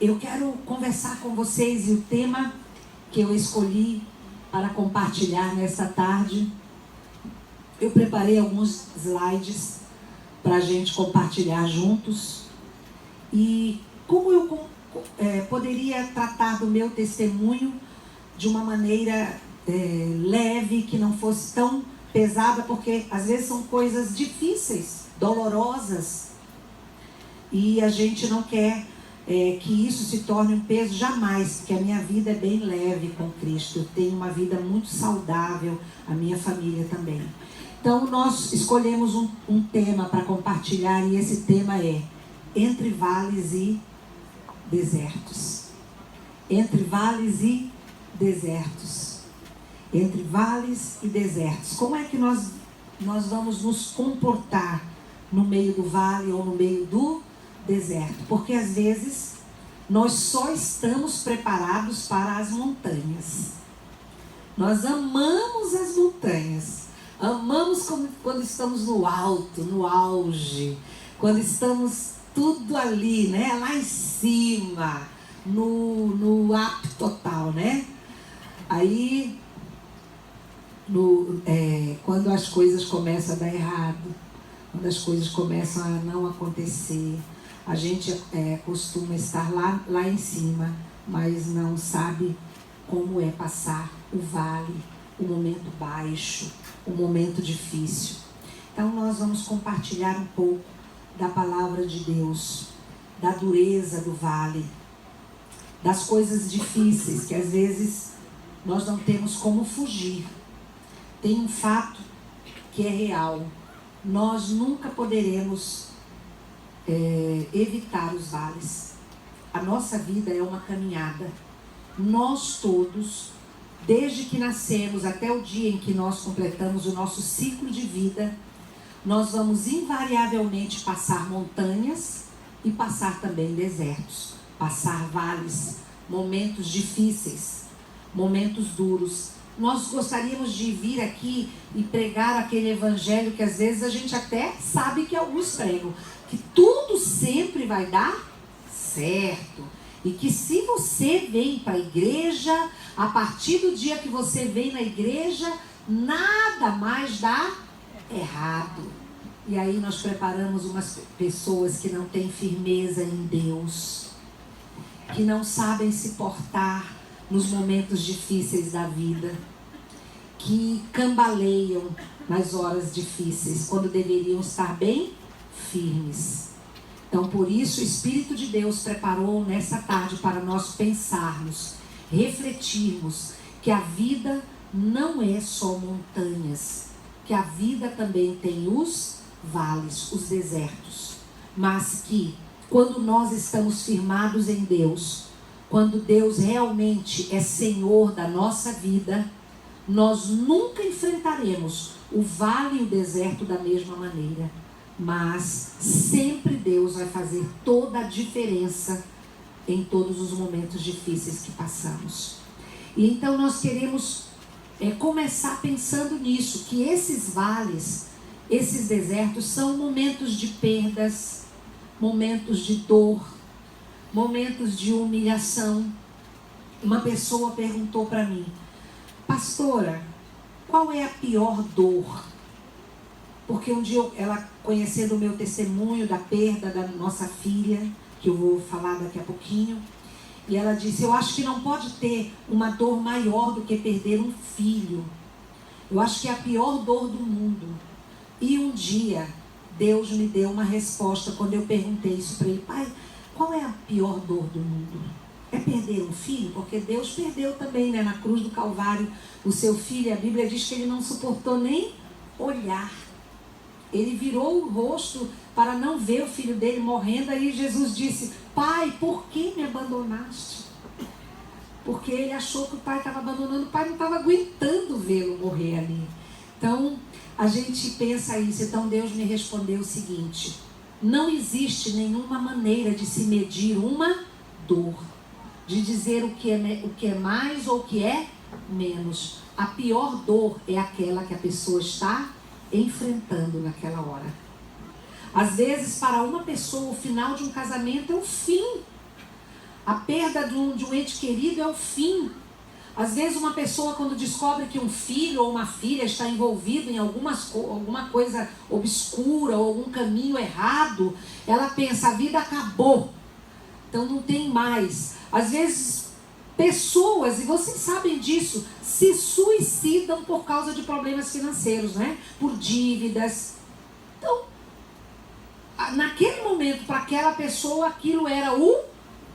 Eu quero conversar com vocês, e o tema que eu escolhi para compartilhar nesta tarde, eu preparei alguns slides para a gente compartilhar juntos. E como eu poderia tratar do meu testemunho de uma maneira leve, que não fosse tão pesada, porque às vezes são coisas difíceis, dolorosas, e a gente não quer que isso se torne um peso jamais, porque a minha vida é bem leve com Cristo. Eu tenho uma vida muito saudável, a minha família também. Então nós escolhemos um tema para compartilhar, e esse tema é Entre Vales e Desertos. Entre vales e desertos. Entre vales e desertos. Como é que nós vamos nos comportar no meio do vale ou no meio do deserto? Porque às vezes nós só estamos preparados para as montanhas. Nós amamos as montanhas. Amamos quando estamos no alto, no auge, quando estamos tudo ali, né? Lá em cima, no ápice total, né? Aí, quando as coisas começam a dar errado, quando as coisas começam a não acontecer, a gente costuma estar lá em cima, mas não sabe como é passar o vale, o momento baixo, o momento difícil. Então nós vamos compartilhar um pouco da palavra de Deus, da dureza do vale, das coisas difíceis que às vezes nós não temos como fugir. Tem um fato que é real: nós nunca poderemos evitar os vales. A nossa vida é uma caminhada. Nós todos, desde que nascemos até o dia em que nós completamos o nosso ciclo de vida, nós vamos invariavelmente passar montanhas e passar também desertos, passar vales, momentos difíceis, momentos duros. Nós gostaríamos de vir aqui e pregar aquele evangelho que às vezes a gente até sabe que alguns pregam, que tudo sempre vai dar certo. E que se você vem para a igreja, a partir do dia que você vem na igreja, nada mais dá errado. E aí nós preparamos umas pessoas que não têm firmeza em Deus, que não sabem se portar nos momentos difíceis da vida, que cambaleiam nas horas difíceis, quando deveriam estar bem firmes. Então, por isso, o Espírito de Deus preparou nessa tarde para nós pensarmos, refletirmos que a vida não é só montanhas, que a vida também tem os vales, os desertos, mas que quando nós estamos firmados em Deus, quando Deus realmente é Senhor da nossa vida, nós nunca enfrentaremos o vale e o deserto da mesma maneira. Mas sempre Deus vai fazer toda a diferença em todos os momentos difíceis que passamos. E então nós queremos começar pensando nisso, que esses vales, esses desertos são momentos de perdas, momentos de dor, momentos de humilhação. Uma pessoa perguntou para mim: pastora, qual é a pior dor? Porque um dia ela, conhecendo o meu testemunho da perda da nossa filha, que eu vou falar daqui a pouquinho, e ela disse: eu acho que não pode ter uma dor maior do que perder um filho. Eu acho que é a pior dor do mundo. E um dia Deus me deu uma resposta quando eu perguntei isso para ele: pai, qual é a pior dor do mundo? É perder um filho? Porque Deus perdeu também, né, na cruz do Calvário, o seu filho. A Bíblia diz que ele não suportou nem olhar. Ele virou o rosto para não ver o filho dele morrendo. Aí Jesus disse: pai, por que me abandonaste? Porque ele achou que o pai estava abandonando. O pai não estava aguentando vê-lo morrer ali. Então, a gente pensa isso. Então Deus me respondeu o seguinte: não existe nenhuma maneira de se medir uma dor, de dizer o que é mais ou o que é menos. A pior dor é aquela que a pessoa está enfrentando naquela hora. Às vezes, para uma pessoa, o final de um casamento é o fim. A perda de um ente querido é o fim. Às vezes uma pessoa, quando descobre que um filho ou uma filha está envolvido em alguma coisa obscura ou algum caminho errado, ela pensa, a vida acabou, então não tem mais. Às vezes pessoas, e vocês sabem disso, se suicidam por causa de problemas financeiros, né? Por dívidas. Então, naquele momento, para aquela pessoa, aquilo era o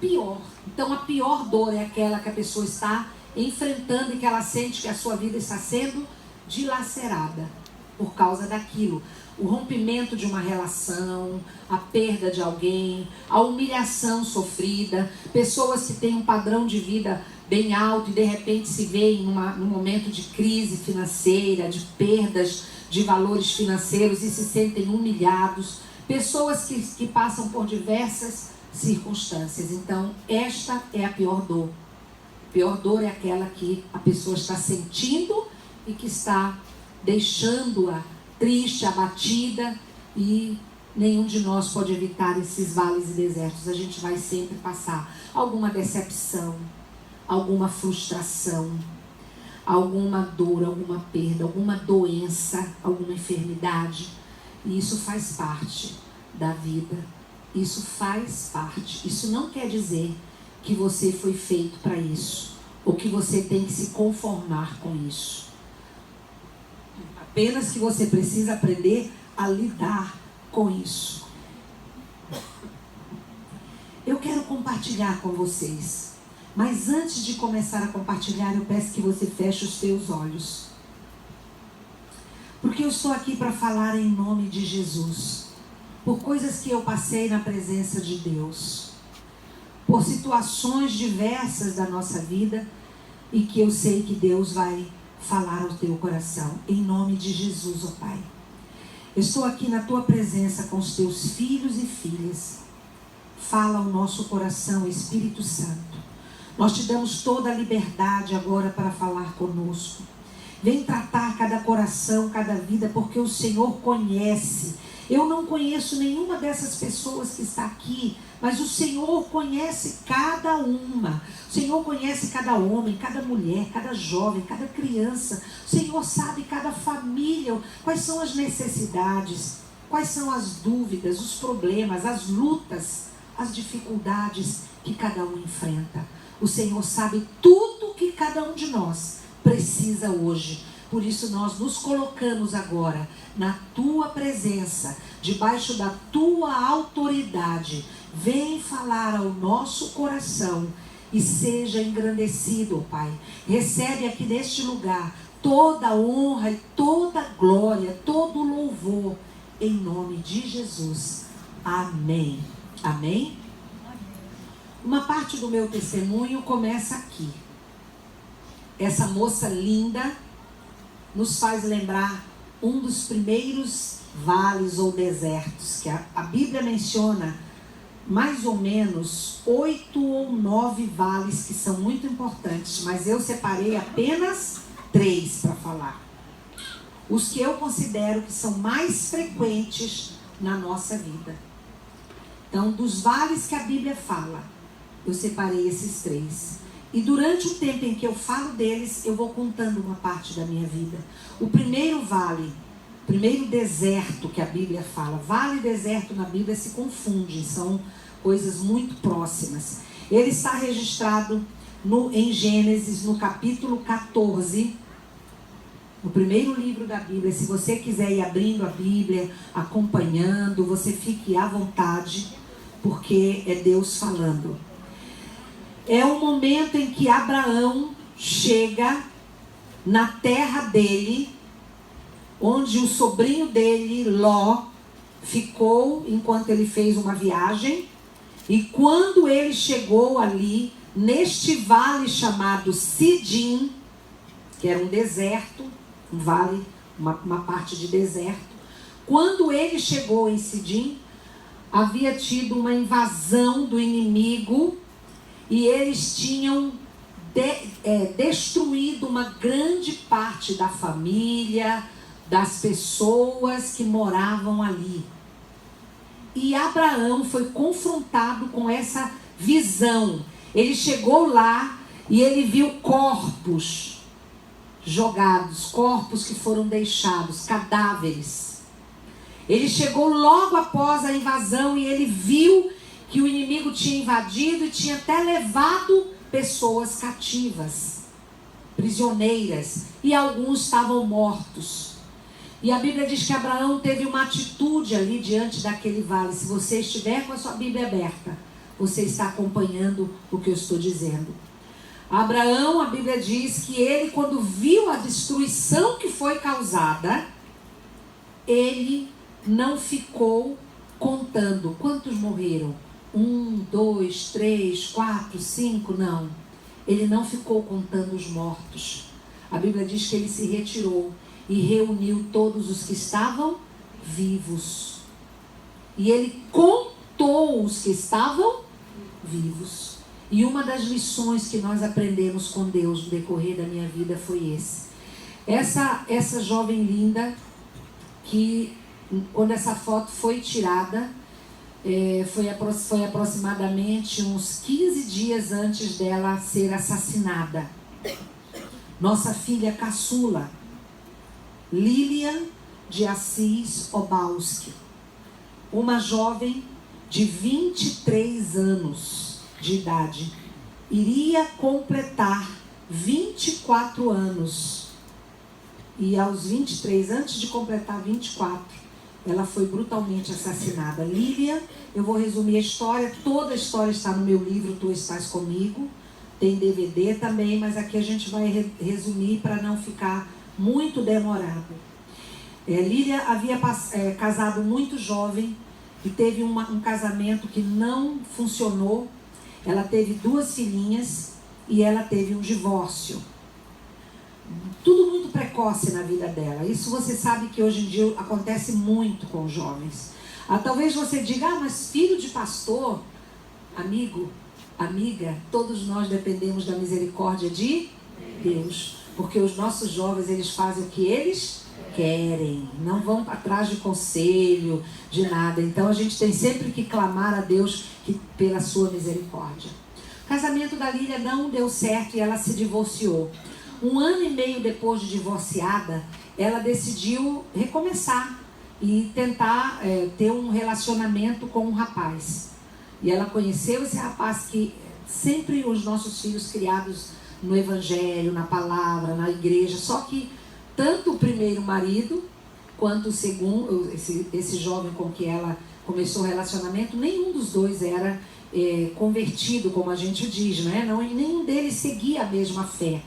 pior. Então a pior dor é aquela que a pessoa está enfrentando e que ela sente que a sua vida está sendo dilacerada por causa daquilo. O rompimento de uma relação, a perda de alguém, a humilhação sofrida, pessoas que têm um padrão de vida bem alto e de repente se veem num momento de crise financeira, de perdas de valores financeiros e se sentem humilhados, pessoas que passam por diversas circunstâncias. Então, esta é a pior dor. A pior dor é aquela que a pessoa está sentindo e que está deixando-a triste, abatida, e nenhum de nós pode evitar esses vales e desertos. A gente vai sempre passar alguma decepção, alguma frustração, alguma dor, alguma perda, alguma doença, alguma enfermidade. E isso faz parte da vida. Isso faz parte. Isso não quer dizer que você foi feito para isso, ou que você tem que se conformar com isso. Apenas que você precisa aprender a lidar com isso. Eu quero compartilhar com vocês, mas antes de começar a compartilhar, eu peço que você feche os seus olhos, porque eu estou aqui para falar em nome de Jesus, por coisas que eu passei na presença de Deus, por situações diversas da nossa vida, e que eu sei que Deus vai falar ao teu coração, em nome de Jesus, ó Pai. Eu estou aqui na tua presença com os teus filhos e filhas. Fala ao nosso coração, Espírito Santo. Nós te damos toda a liberdade agora para falar conosco. Vem tratar cada coração, cada vida, porque o Senhor conhece. Eu não conheço nenhuma dessas pessoas que está aqui, mas o Senhor conhece cada uma. O Senhor conhece cada homem, cada mulher, cada jovem, cada criança. O Senhor sabe cada família, quais são as necessidades, quais são as dúvidas, os problemas, as lutas, as dificuldades que cada um enfrenta. O Senhor sabe tudo que cada um de nós precisa hoje. Por isso nós nos colocamos agora na tua presença, debaixo da tua autoridade. Vem falar ao nosso coração e seja engrandecido, ó Pai. Recebe aqui neste lugar toda a honra e toda a glória, todo o louvor, em nome de Jesus. Amém. Amém? Uma parte do meu testemunho começa aqui. Essa moça linda nos faz lembrar um dos primeiros vales ou desertos, que a Bíblia menciona mais ou menos 8 ou 9 vales que são muito importantes, mas eu separei apenas 3 para falar. Os que eu considero que são mais frequentes na nossa vida. Então, dos vales que a Bíblia fala, eu separei esses 3. E durante o tempo em que eu falo deles, eu vou contando uma parte da minha vida. O primeiro vale, o primeiro deserto que a Bíblia fala, vale e deserto na Bíblia se confundem, são coisas muito próximas. Ele está registrado em Gênesis, no capítulo 14, no primeiro livro da Bíblia. Se você quiser ir abrindo a Bíblia, acompanhando, você fique à vontade, porque é Deus falando. É o momento em que Abraão chega na terra dele, onde o sobrinho dele, Ló, ficou enquanto ele fez uma viagem. E quando ele chegou ali, neste vale chamado Sidim, que era um deserto, um vale, uma parte de deserto. Quando ele chegou em Sidim, havia tido uma invasão do inimigo, e eles tinham destruído uma grande parte da família, das pessoas que moravam ali. E Abraão foi confrontado com essa visão. Ele chegou lá e ele viu corpos jogados, corpos que foram deixados, cadáveres. Ele chegou logo após a invasão e ele viu que o inimigo tinha invadido e tinha até levado pessoas cativas, prisioneiras, e alguns estavam mortos. E a Bíblia diz que Abraão teve uma atitude ali diante daquele vale. Se você estiver com a sua Bíblia aberta, você está acompanhando o que eu estou dizendo. Abraão, a Bíblia diz que ele, quando viu a destruição que foi causada, ele não ficou contando quantos morreram. 1, 2, 3, 4, 5, não. Ele não ficou contando os mortos. A Bíblia diz que ele se retirou e reuniu todos os que estavam vivos. E ele contou os que estavam vivos. E uma das lições que nós aprendemos com Deus no decorrer da minha vida foi esse. Essa jovem linda, que quando essa foto foi tirada, foi aproximadamente uns 15 dias antes dela ser assassinada. Nossa filha caçula, Lilian de Assis Obalski, uma jovem de 23 anos de idade, iria completar 24 anos. E aos 23, antes de completar 24, ela foi brutalmente assassinada. Lilian, eu vou resumir a história, toda a história está no meu livro Tu Estás Comigo, tem DVD também, mas aqui a gente vai resumir para não ficar muito demorado. Lilian havia casado muito jovem e teve um casamento que não funcionou. Ela teve 2 filhinhas e ela teve um divórcio. Tudo muito precoce na vida dela. Isso você sabe que hoje em dia acontece muito com os jovens. Talvez você diga, mas filho de pastor, amigo, amiga, todos nós dependemos da misericórdia de Deus. Porque os nossos jovens, eles fazem o que eles querem. Não vão atrás de conselho, de nada. Então a gente tem sempre que clamar a Deus pela sua misericórdia. O casamento da Lília não deu certo e ela se divorciou. 1 ano e meio depois de divorciada, ela decidiu recomeçar e tentar ter um relacionamento com um rapaz. E ela conheceu esse rapaz que sempre os nossos filhos criados no evangelho, na palavra, na igreja, só que tanto o primeiro marido quanto o segundo, esse jovem com que ela começou o relacionamento, nenhum dos dois era convertido, como a gente diz, né? Não, nenhum deles seguia a mesma fé.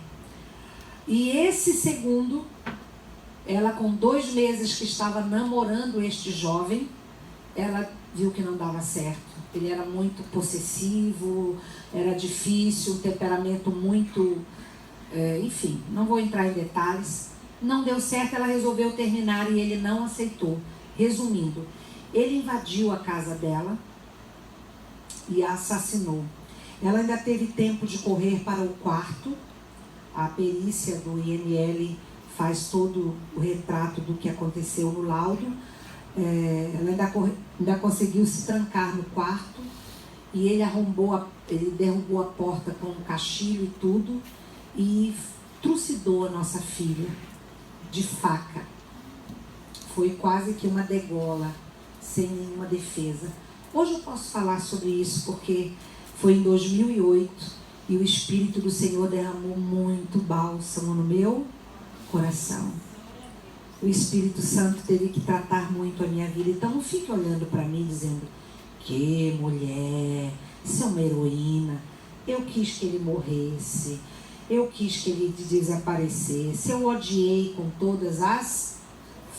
E esse segundo, ela com 2 meses que estava namorando este jovem, ela viu que não dava certo. Ele era muito possessivo, era difícil, um temperamento muito... enfim, não vou entrar em detalhes. Não deu certo, ela resolveu terminar e ele não aceitou. Resumindo, ele invadiu a casa dela e a assassinou. Ela ainda teve tempo de correr para o quarto. A perícia do IML faz todo o retrato do que aconteceu no laudo. Ela ainda conseguiu se trancar no quarto e ele derrubou a porta com um cachilho e tudo e trucidou a nossa filha de faca. Foi quase que uma degola, sem nenhuma defesa. Hoje eu posso falar sobre isso porque foi em 2008 e o Espírito do Senhor derramou muito bálsamo no meu coração. O Espírito Santo teve que tratar muito a minha vida. Então não fique olhando para mim dizendo, que mulher, isso é uma heroína. Eu quis que ele morresse. Eu quis que ele desaparecesse. Eu odiei com todas as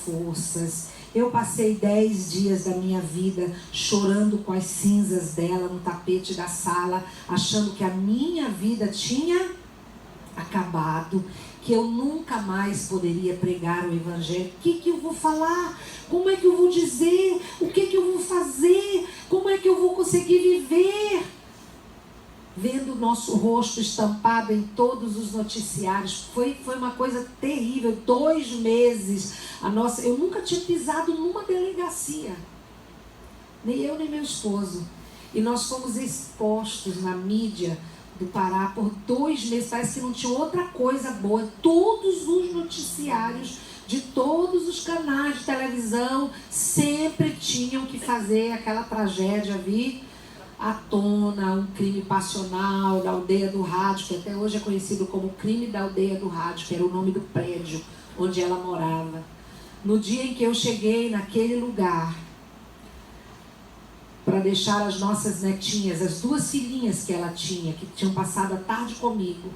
forças. Eu passei 10 dias da minha vida chorando com as cinzas dela no tapete da sala, achando que a minha vida tinha acabado, que eu nunca mais poderia pregar o Evangelho. O que eu vou falar? Como é que eu vou dizer? O que eu vou fazer? Como é que eu vou conseguir viver? Vendo o nosso rosto estampado em todos os noticiários. Foi uma coisa terrível. 2 meses. Eu nunca tinha pisado numa delegacia. Nem eu, nem meu esposo. E nós fomos expostos na mídia do Pará por 2 meses. Parece que não tinha outra coisa boa. Todos os noticiários de todos os canais de televisão sempre tinham que fazer aquela tragédia vir à tona, um crime passional da Aldeia do Rádio, que até hoje é conhecido como crime da Aldeia do Rádio, que era o nome do prédio onde ela morava. No dia em que eu cheguei naquele lugar para deixar as nossas netinhas, as 2 filhinhas que ela tinha, que tinham passado a tarde comigo,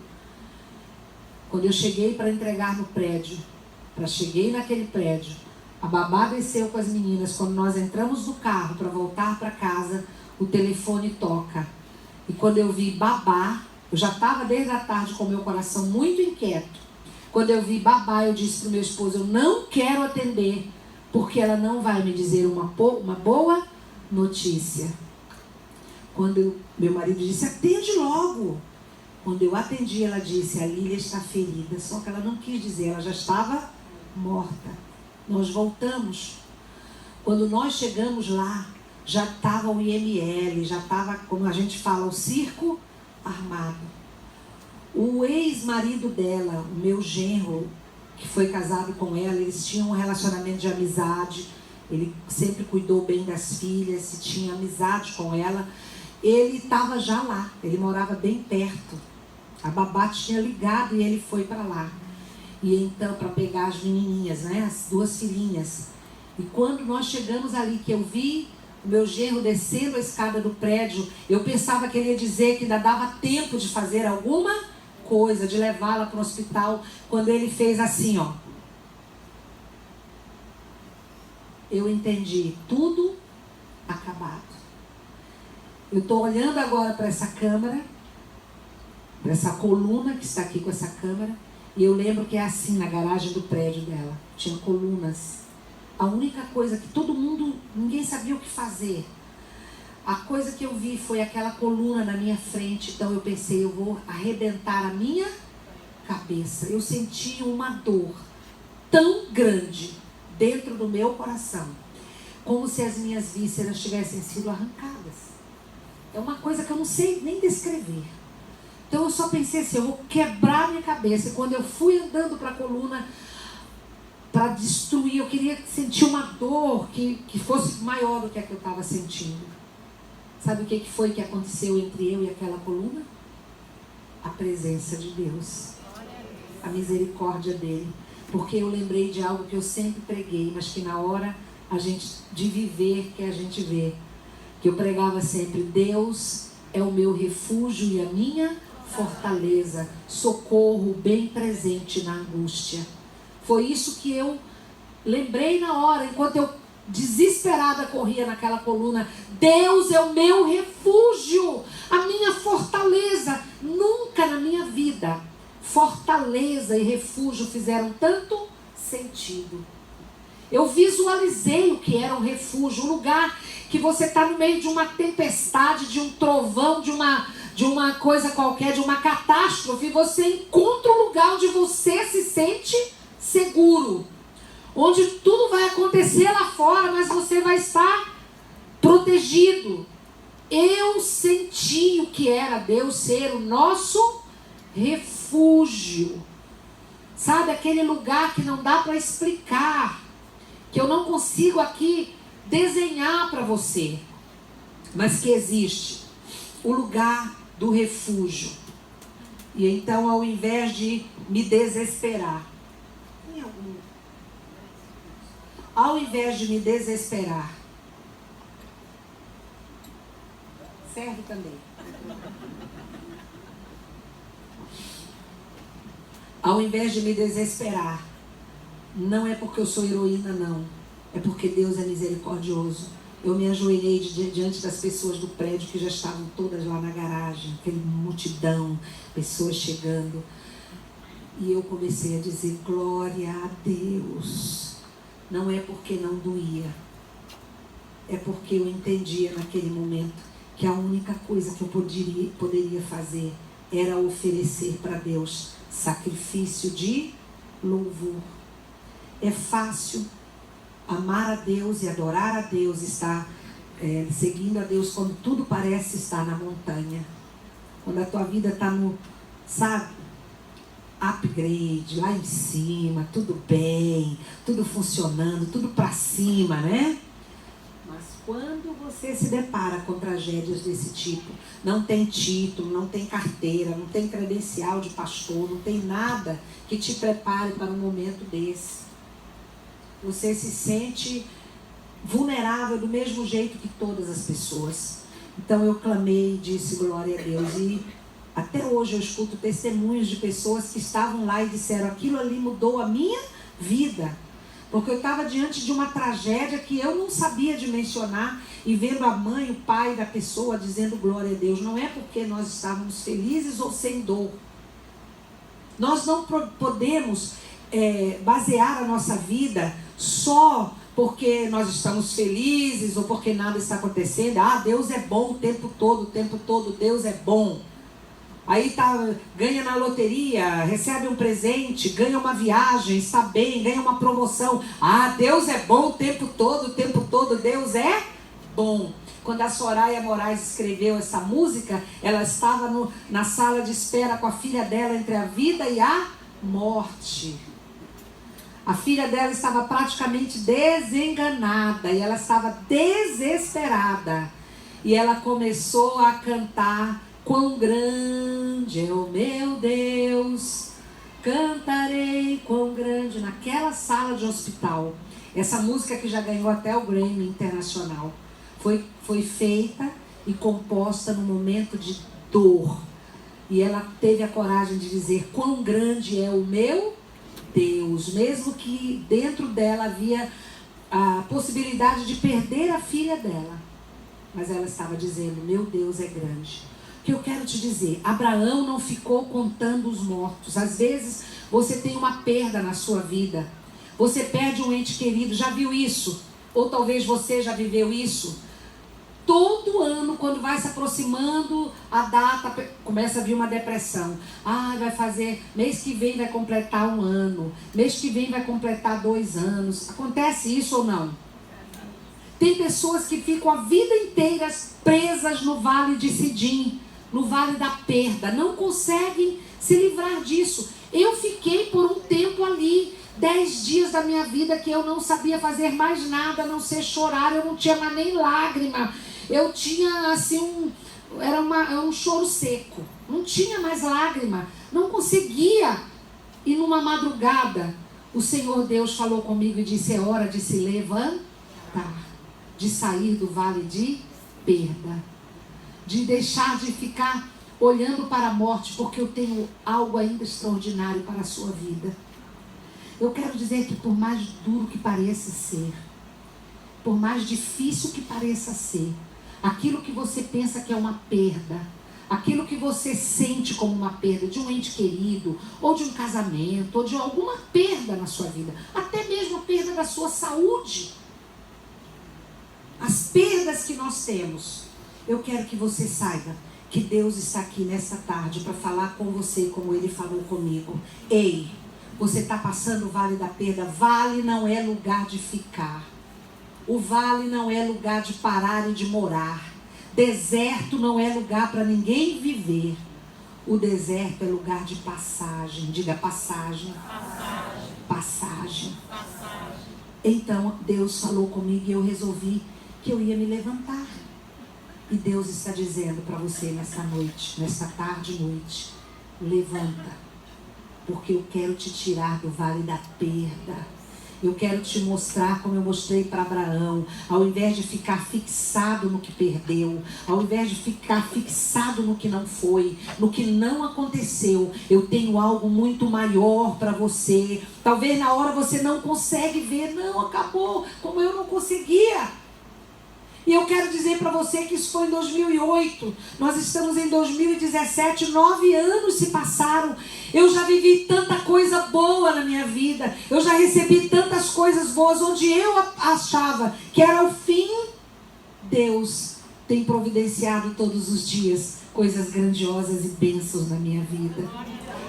quando eu cheguei para entregar no prédio, cheguei naquele prédio, a babá desceu com as meninas. Quando nós entramos no carro para voltar para casa, o telefone toca. E quando eu vi babá, eu já estava desde a tarde com o meu coração muito inquieto. Quando eu vi babá, eu disse para o meu esposo: eu não quero atender, porque ela não vai me dizer uma boa notícia. Quando meu marido disse: atende logo. Quando eu atendi, ela disse: a Lília está ferida. Só que ela não quis dizer, ela já estava morta. Nós voltamos. Quando nós chegamos lá, já estava o IML, já estava, como a gente fala, o circo armado. O ex-marido dela, o meu genro, que foi casado com ela, eles tinham um relacionamento de amizade. Ele sempre cuidou bem das filhas, se tinha amizade com ela. Ele estava já lá, ele morava bem perto. A babá tinha ligado e ele foi para lá. E então, para pegar as menininhas, né, as 2 filhinhas. E quando nós chegamos ali, que eu vi o meu genro descendo a escada do prédio, eu pensava que ele ia dizer que ainda dava tempo de fazer alguma coisa, de levá-la para o hospital. Quando ele fez assim, ó, eu entendi, tudo acabado. Eu estou olhando agora para essa câmera, para essa coluna que está aqui com essa câmera, e eu lembro que é assim na garagem do prédio dela. Tinha colunas. A única coisa que todo mundo, ninguém sabia o que fazer. A coisa que eu vi foi aquela coluna na minha frente. Então eu pensei, eu vou arrebentar a minha cabeça. Eu senti uma dor tão grande dentro do meu coração, como se as minhas vísceras tivessem sido arrancadas. É uma coisa que eu não sei nem descrever. Então eu só pensei assim, eu vou quebrar minha cabeça. E quando eu fui andando para a coluna, para destruir, eu queria sentir uma dor que fosse maior do que a que eu estava sentindo. Sabe o que foi que aconteceu entre eu e aquela coluna? A presença de Deus. A misericórdia dele. Porque eu lembrei de algo que eu sempre preguei, mas que na hora de viver que a gente vê. Que eu pregava sempre: Deus é o meu refúgio e a minha fortaleza, socorro bem presente na angústia. Foi isso que eu lembrei na hora, enquanto eu desesperada corria naquela coluna. Deus é o meu refúgio, a minha fortaleza. Nunca na minha vida fortaleza e refúgio fizeram tanto sentido. Eu visualizei o que era um refúgio, um lugar que você está no meio de uma tempestade, de um trovão, de uma coisa qualquer, de uma catástrofe, e você encontra um lugar onde você se sente seguro, onde tudo vai acontecer lá fora, mas você vai estar protegido. Eu senti o que era Deus ser o nosso refúgio. Sabe, aquele lugar que não dá para explicar, que eu não consigo aqui desenhar para você, mas que existe, o lugar do refúgio. E então, ao invés de me desesperar, serve também. Ao invés de me desesperar, não é porque eu sou heroína, não. É porque Deus é misericordioso. Eu me ajoelhei diante das pessoas do prédio que já estavam todas lá na garagem, aquele multidão, pessoas chegando. E eu comecei a dizer: glória a Deus. Não é porque não doía. É porque eu entendia naquele momento que a única coisa que eu poderia fazer era oferecer para Deus sacrifício de louvor. É fácil amar a Deus e adorar a Deus, estar seguindo a Deus quando tudo parece estar na montanha. Quando a tua vida está no, sabe, upgrade, lá em cima, tudo bem, tudo funcionando, tudo para cima, né? Mas quando você se depara com tragédias desse tipo, não tem título, não tem carteira, não tem credencial de pastor, não tem nada que te prepare para um momento desse. Você se sente vulnerável do mesmo jeito que todas as pessoas. Então eu clamei e disse glória a Deus. E até hoje eu escuto testemunhos de pessoas que estavam lá e disseram: aquilo ali mudou a minha vida. Porque eu estava diante de uma tragédia que eu não sabia dimensionar, e vendo a mãe, o pai da pessoa dizendo glória a Deus. Não é porque nós estávamos felizes ou sem dor. Nós não podemos basear a nossa vida só porque nós estamos felizes ou porque nada está acontecendo. Ah, Deus é bom o tempo todo Deus é bom. Aí ganha na loteria, recebe um presente, ganha uma viagem, está bem, ganha uma promoção. Ah, Deus é bom o tempo todo Deus é bom. Quando a Soraya Moraes escreveu essa música, ela estava na sala de espera com a filha dela entre a vida e a morte. A filha dela estava praticamente desenganada e ela estava desesperada. E ela começou a cantar: quão grande é o meu Deus, cantarei quão grande, naquela sala de hospital. Essa música que já ganhou até o Grammy Internacional foi feita e composta num momento de dor. E ela teve a coragem de dizer: quão grande é o meu Deus, mesmo que dentro dela havia a possibilidade de perder a filha dela. Mas ela estava dizendo: meu Deus é grande. O que eu quero te dizer, Abraão não ficou contando os mortos. Às vezes você tem uma perda na sua vida. Você perde um ente querido, já viu isso? Ou talvez você já viveu isso? Todo ano, quando vai se aproximando a data, começa a vir uma depressão. Ah, vai fazer, mês que vem vai completar 1 ano. Mês que vem vai completar 2 anos. Acontece isso ou não? Tem pessoas que ficam a vida inteira presas no vale de Sidim, no vale da perda. Não conseguem se livrar disso. Eu fiquei por um tempo ali, 10 dias da minha vida que eu não sabia fazer mais nada, a não ser chorar. Eu não tinha mais nem lágrima. Eu tinha assim era um choro seco. Não tinha mais lágrima. Não conseguia. E numa madrugada, o Senhor Deus falou comigo e disse: é hora de se levantar, de sair do vale de perda, de deixar de ficar olhando para a morte, porque eu tenho algo ainda extraordinário para a sua vida. Eu quero dizer que por mais duro que pareça ser, por mais difícil que pareça ser, aquilo que você pensa que é uma perda, aquilo que você sente como uma perda de um ente querido, ou de um casamento, ou de alguma perda na sua vida, até mesmo a perda da sua saúde, as perdas que nós temos, eu quero que você saiba que Deus está aqui nessa tarde para falar com você como Ele falou comigo. Ei, você está passando o vale da perda. Vale não é lugar de ficar. O vale não é lugar de parar e de morar. Deserto não é lugar para ninguém viver. O deserto é lugar de passagem. Diga passagem. Passagem. Então Deus falou comigo e eu resolvi que eu ia me levantar. E Deus está dizendo para você nessa noite, nessa tarde e noite: levanta, porque eu quero te tirar do vale da perda. Eu quero te mostrar como eu mostrei para Abraão. Ao invés de ficar fixado no que perdeu, ao invés de ficar fixado no que não foi, no que não aconteceu, eu tenho algo muito maior para você. Talvez na hora você não consegue ver, não, acabou, como eu não conseguia. E eu quero dizer para você que isso foi em 2008. Nós estamos em 2017, 9 anos se passaram. Eu já vivi tanta coisa boa na minha vida. Eu já recebi tantas coisas boas. Onde eu achava que era o fim, Deus tem providenciado todos os dias coisas grandiosas e bênçãos na minha vida.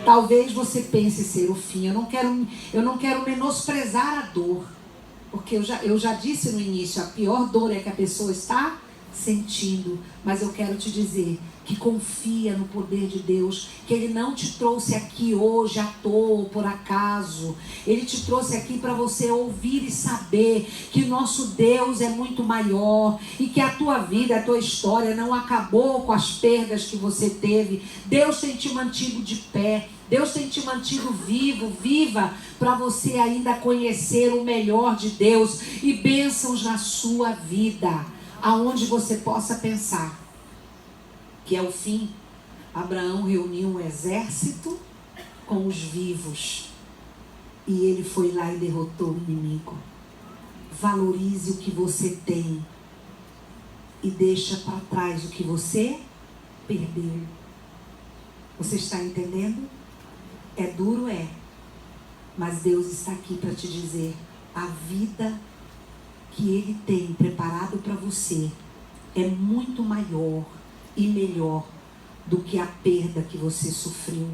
Talvez você pense ser o fim. Eu não quero menosprezar a dor, Porque eu já disse no início, a pior dor é que a pessoa está sentindo. Mas eu quero te dizer que confia no poder de Deus, que Ele não te trouxe aqui hoje à toa, por acaso. Ele te trouxe aqui para você ouvir e saber que nosso Deus é muito maior e que a tua vida, a tua história não acabou com as perdas que você teve. Deus tem te mantido de pé. Deus tem te mantido vivo, viva, para você ainda conhecer o melhor de Deus e bênçãos na sua vida, aonde você possa pensar que é o fim. Abraão reuniu um exército com os vivos e ele foi lá e derrotou o inimigo. Valorize o que você tem e deixa para trás o que você perdeu. Você está entendendo? É duro, é. Mas Deus está aqui para te dizer, a vida que Ele tem preparado para você é muito maior e melhor do que a perda que você sofreu.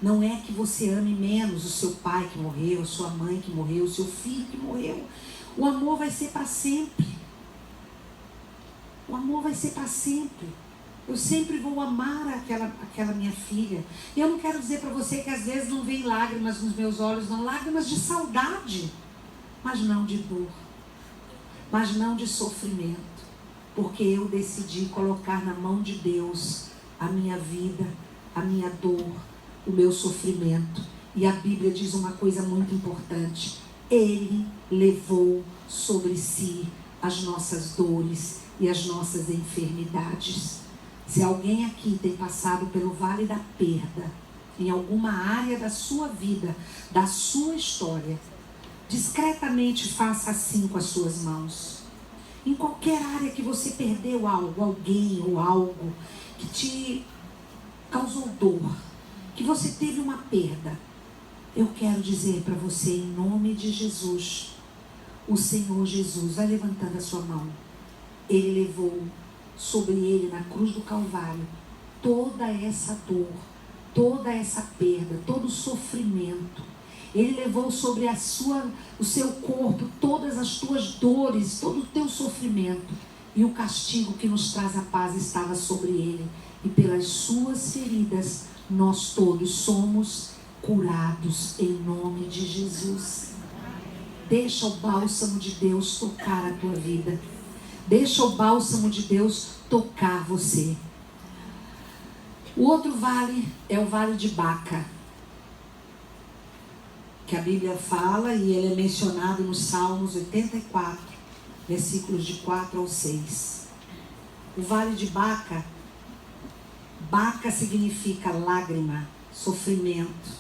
Não é que você ame menos o seu pai que morreu, a sua mãe que morreu, o seu filho que morreu. O amor vai ser para sempre. O amor vai ser para sempre. Eu sempre vou amar aquela minha filha. E eu não quero dizer para você que às vezes não vem lágrimas nos meus olhos, não, lágrimas de saudade, mas não de dor, mas não de sofrimento, porque eu decidi colocar na mão de Deus a minha vida, a minha dor, o meu sofrimento. E a Bíblia diz uma coisa muito importante: Ele levou sobre si as nossas dores e as nossas enfermidades. Se alguém aqui tem passado pelo vale da perda, em alguma área da sua vida, da sua história, discretamente faça assim com as suas mãos. Em qualquer área que você perdeu algo, alguém ou algo que te causou dor, que você teve uma perda, eu quero dizer para você, em nome de Jesus, o Senhor Jesus, vai levantando a sua mão. Ele levou sobre ele na cruz do Calvário toda essa dor, toda essa perda, todo o sofrimento. Ele levou sobre o seu corpo todas as tuas dores, todo o teu sofrimento, e o castigo que nos traz a paz estava sobre ele, e pelas suas feridas nós todos somos curados em nome de Jesus. Deixa o bálsamo de Deus tocar a tua vida. Deixa o bálsamo de Deus tocar você. O outro vale é o vale de Baca, que a Bíblia fala e ele é mencionado nos Salmos 84, versículos de 4 ao 6. O vale de Baca, Baca significa lágrima, sofrimento.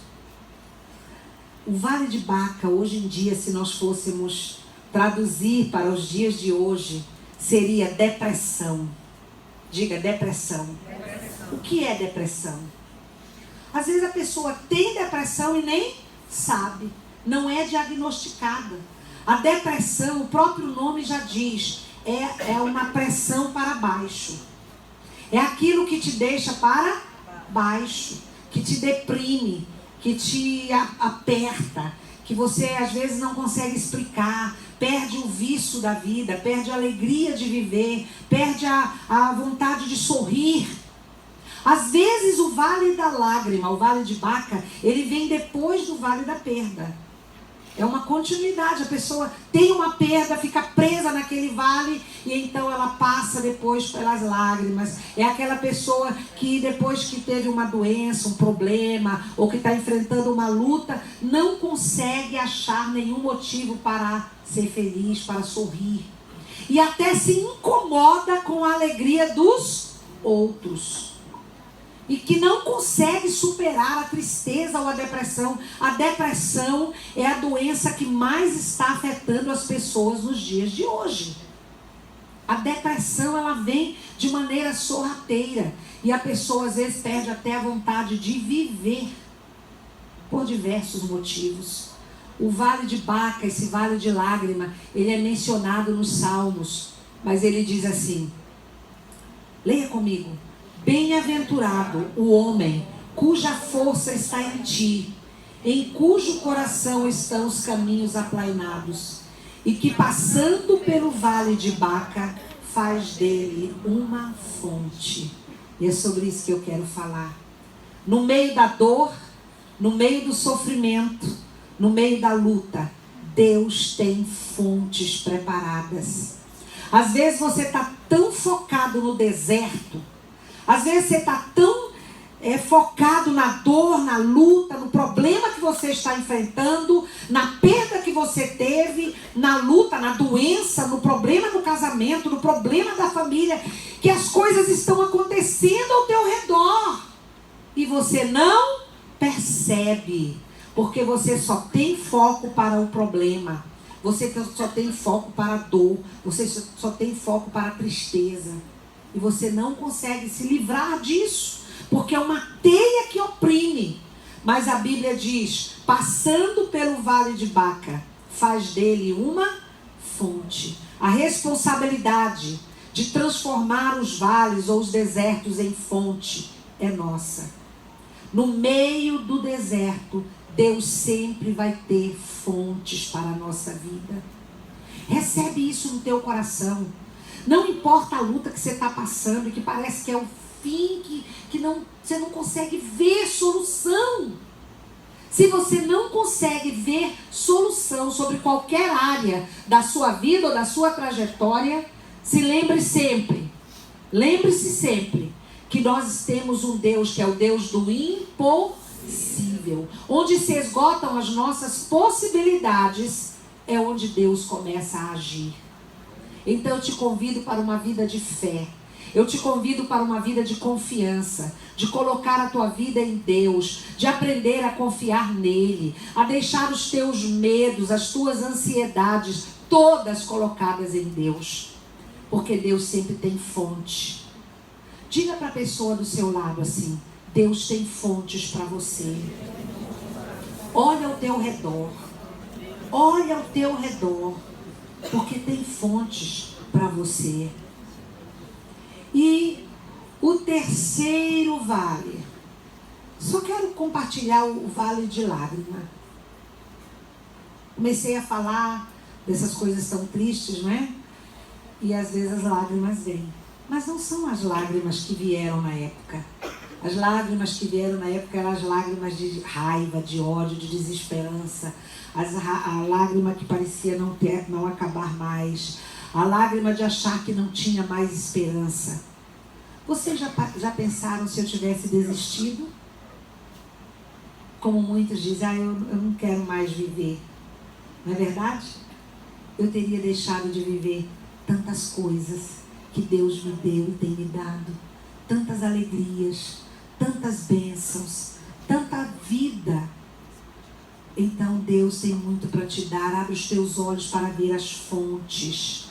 O vale de Baca, hoje em dia, se nós fôssemos traduzir para os dias de hoje, seria depressão. Diga, depressão. O que é depressão? Às vezes a pessoa tem depressão e nem sabe, não é diagnosticada. A depressão, o próprio nome já diz, é uma pressão para baixo. É aquilo que te deixa para baixo, que te deprime, que te aperta, que você às vezes não consegue explicar, perde o vício da vida, perde a alegria de viver, perde a vontade de sorrir. Às vezes o vale da lágrima, o vale de Baca, ele vem depois do vale da perda. É uma continuidade, a pessoa tem uma perda, fica presa naquele vale e então ela passa depois pelas lágrimas. É aquela pessoa que depois que teve uma doença, um problema, ou que está enfrentando uma luta, não consegue achar nenhum motivo para ser feliz, para sorrir. E até se incomoda com a alegria dos outros. E que não consegue superar a tristeza ou a depressão. A depressão é a doença que mais está afetando as pessoas nos dias de hoje. A depressão, ela vem de maneira sorrateira. E a pessoa às vezes perde até a vontade de viver. Por diversos motivos. O vale de Baca, esse vale de lágrima, ele é mencionado nos Salmos. Mas ele diz assim, leia comigo. Bem-aventurado o homem cuja força está em ti, em cujo coração estão os caminhos aplainados. e que passando pelo vale de Baca, faz dele uma fonte. E é sobre isso que eu quero falar. No meio da dor, no meio do sofrimento, no meio da luta, Deus tem fontes preparadas. Às vezes você está tão focado no deserto, às vezes você está tão focado na dor, na luta, no problema que você está enfrentando, na perda que você teve, na luta, na doença, no problema do casamento, no problema da família, que as coisas estão acontecendo ao teu redor e você não percebe, porque você só tem foco para o problema, você só tem foco para a dor, você só tem foco para a tristeza, e você não consegue se livrar disso, porque é uma teia que oprime. Mas a Bíblia diz, passando pelo vale de Baca, faz dele uma fonte. A responsabilidade de transformar os vales ou os desertos em fonte é nossa. No meio do deserto, Deus sempre vai ter fontes para a nossa vida. Recebe isso no teu coração. Não importa a luta que você está passando, que parece que é o fim, que você não consegue ver solução. Se você não consegue ver solução sobre qualquer área da sua vida ou da sua trajetória, lembre-se sempre que nós temos um Deus que é o Deus do impossível. Onde se esgotam as nossas possibilidades, é onde Deus começa a agir. Então eu te convido para uma vida de fé. Eu te convido para uma vida de confiança, de colocar a tua vida em Deus, de aprender a confiar nele, a deixar os teus medos, as tuas ansiedades, todas colocadas em Deus. Porque Deus sempre tem fonte. Diga para a pessoa do seu lado assim, Deus tem fontes para você. Olha ao teu redor. Olha ao teu redor. Porque tem fontes para você. E o terceiro vale. Só quero compartilhar o vale de lágrima. Comecei a falar dessas coisas tão tristes, não é? E às vezes as lágrimas vêm. Mas não são as lágrimas que vieram na época. As lágrimas que vieram na época eram as lágrimas de raiva, de ódio, de desesperança. A lágrima que parecia não acabar mais. A lágrima de achar que não tinha mais esperança. Vocês já pensaram se eu tivesse desistido? Como muitos dizem, eu não quero mais viver. Não é verdade? Eu teria deixado de viver tantas coisas que Deus me deu e tem me dado. Tantas alegrias, tantas bênçãos, tanta vida. Então Deus tem muito para te dar. Abre os teus olhos para ver as fontes.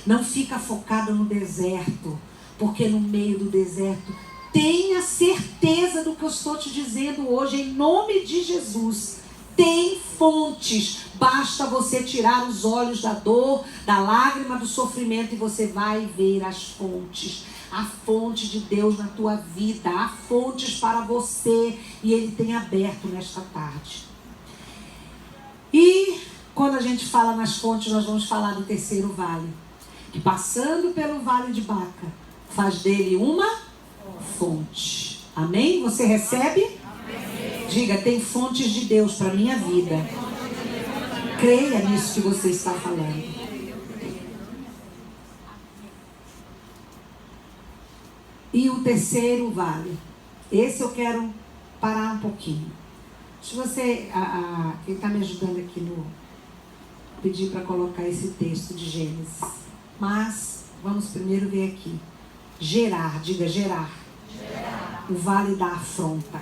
Não fica focado no deserto, porque no meio do deserto, tenha certeza do que eu estou te dizendo hoje, em nome de Jesus. Tem fontes, basta você tirar os olhos da dor, da lágrima, do sofrimento e você vai ver as fontes. A fonte de Deus na tua vida, há fontes para você e Ele tem aberto nesta tarde. E quando a gente fala nas fontes, nós vamos falar do terceiro vale. Que passando pelo vale de Baca, faz dele uma fonte. Amém? Você recebe? Amém. Diga, tem fontes de Deus para a minha vida. Creia nisso que você está falando. E o terceiro vale. Esse eu quero parar um pouquinho. Se você, quem está me ajudando aqui pedir para colocar esse texto de Gênesis. Mas vamos primeiro ver aqui. Gerar, diga gerar. O vale da afronta.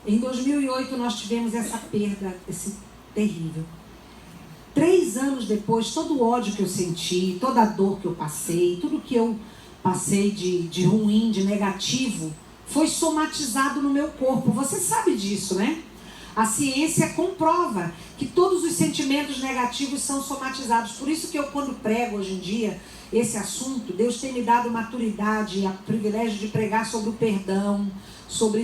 Em 2008 nós tivemos essa perda, esse terrível. 3 anos depois, todo o ódio que eu senti, toda a dor que eu passei, tudo que eu passei de ruim, de negativo, foi somatizado no meu corpo. Você sabe disso, né? A ciência comprova que todos os sentimentos negativos são somatizados. Por isso que eu, quando prego hoje em dia esse assunto, Deus tem me dado maturidade e o privilégio de pregar sobre o perdão, sobre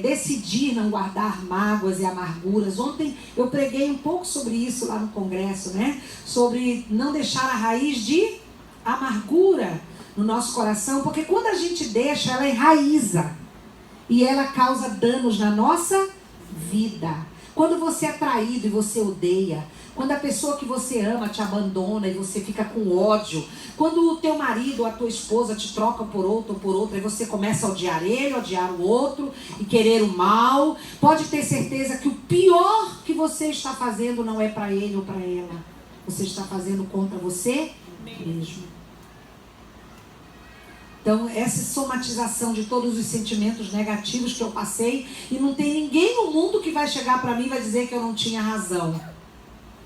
decidir não guardar mágoas e amarguras. Ontem eu preguei um pouco sobre isso lá no congresso, né? Sobre não deixar a raiz de amargura no nosso coração, porque quando a gente deixa, ela enraiza e ela causa danos na nossa vida. Quando você é traído e você odeia, quando a pessoa que você ama te abandona e você fica com ódio, quando o teu marido ou a tua esposa te troca por outro ou por outra e você começa a odiar ele, odiar o outro e querer o mal, pode ter certeza que o pior que você está fazendo não é para ele ou para ela. Você está fazendo contra você mesmo. Então, essa somatização de todos os sentimentos negativos que eu passei, e não tem ninguém no mundo que vai chegar para mim e vai dizer que eu não tinha razão.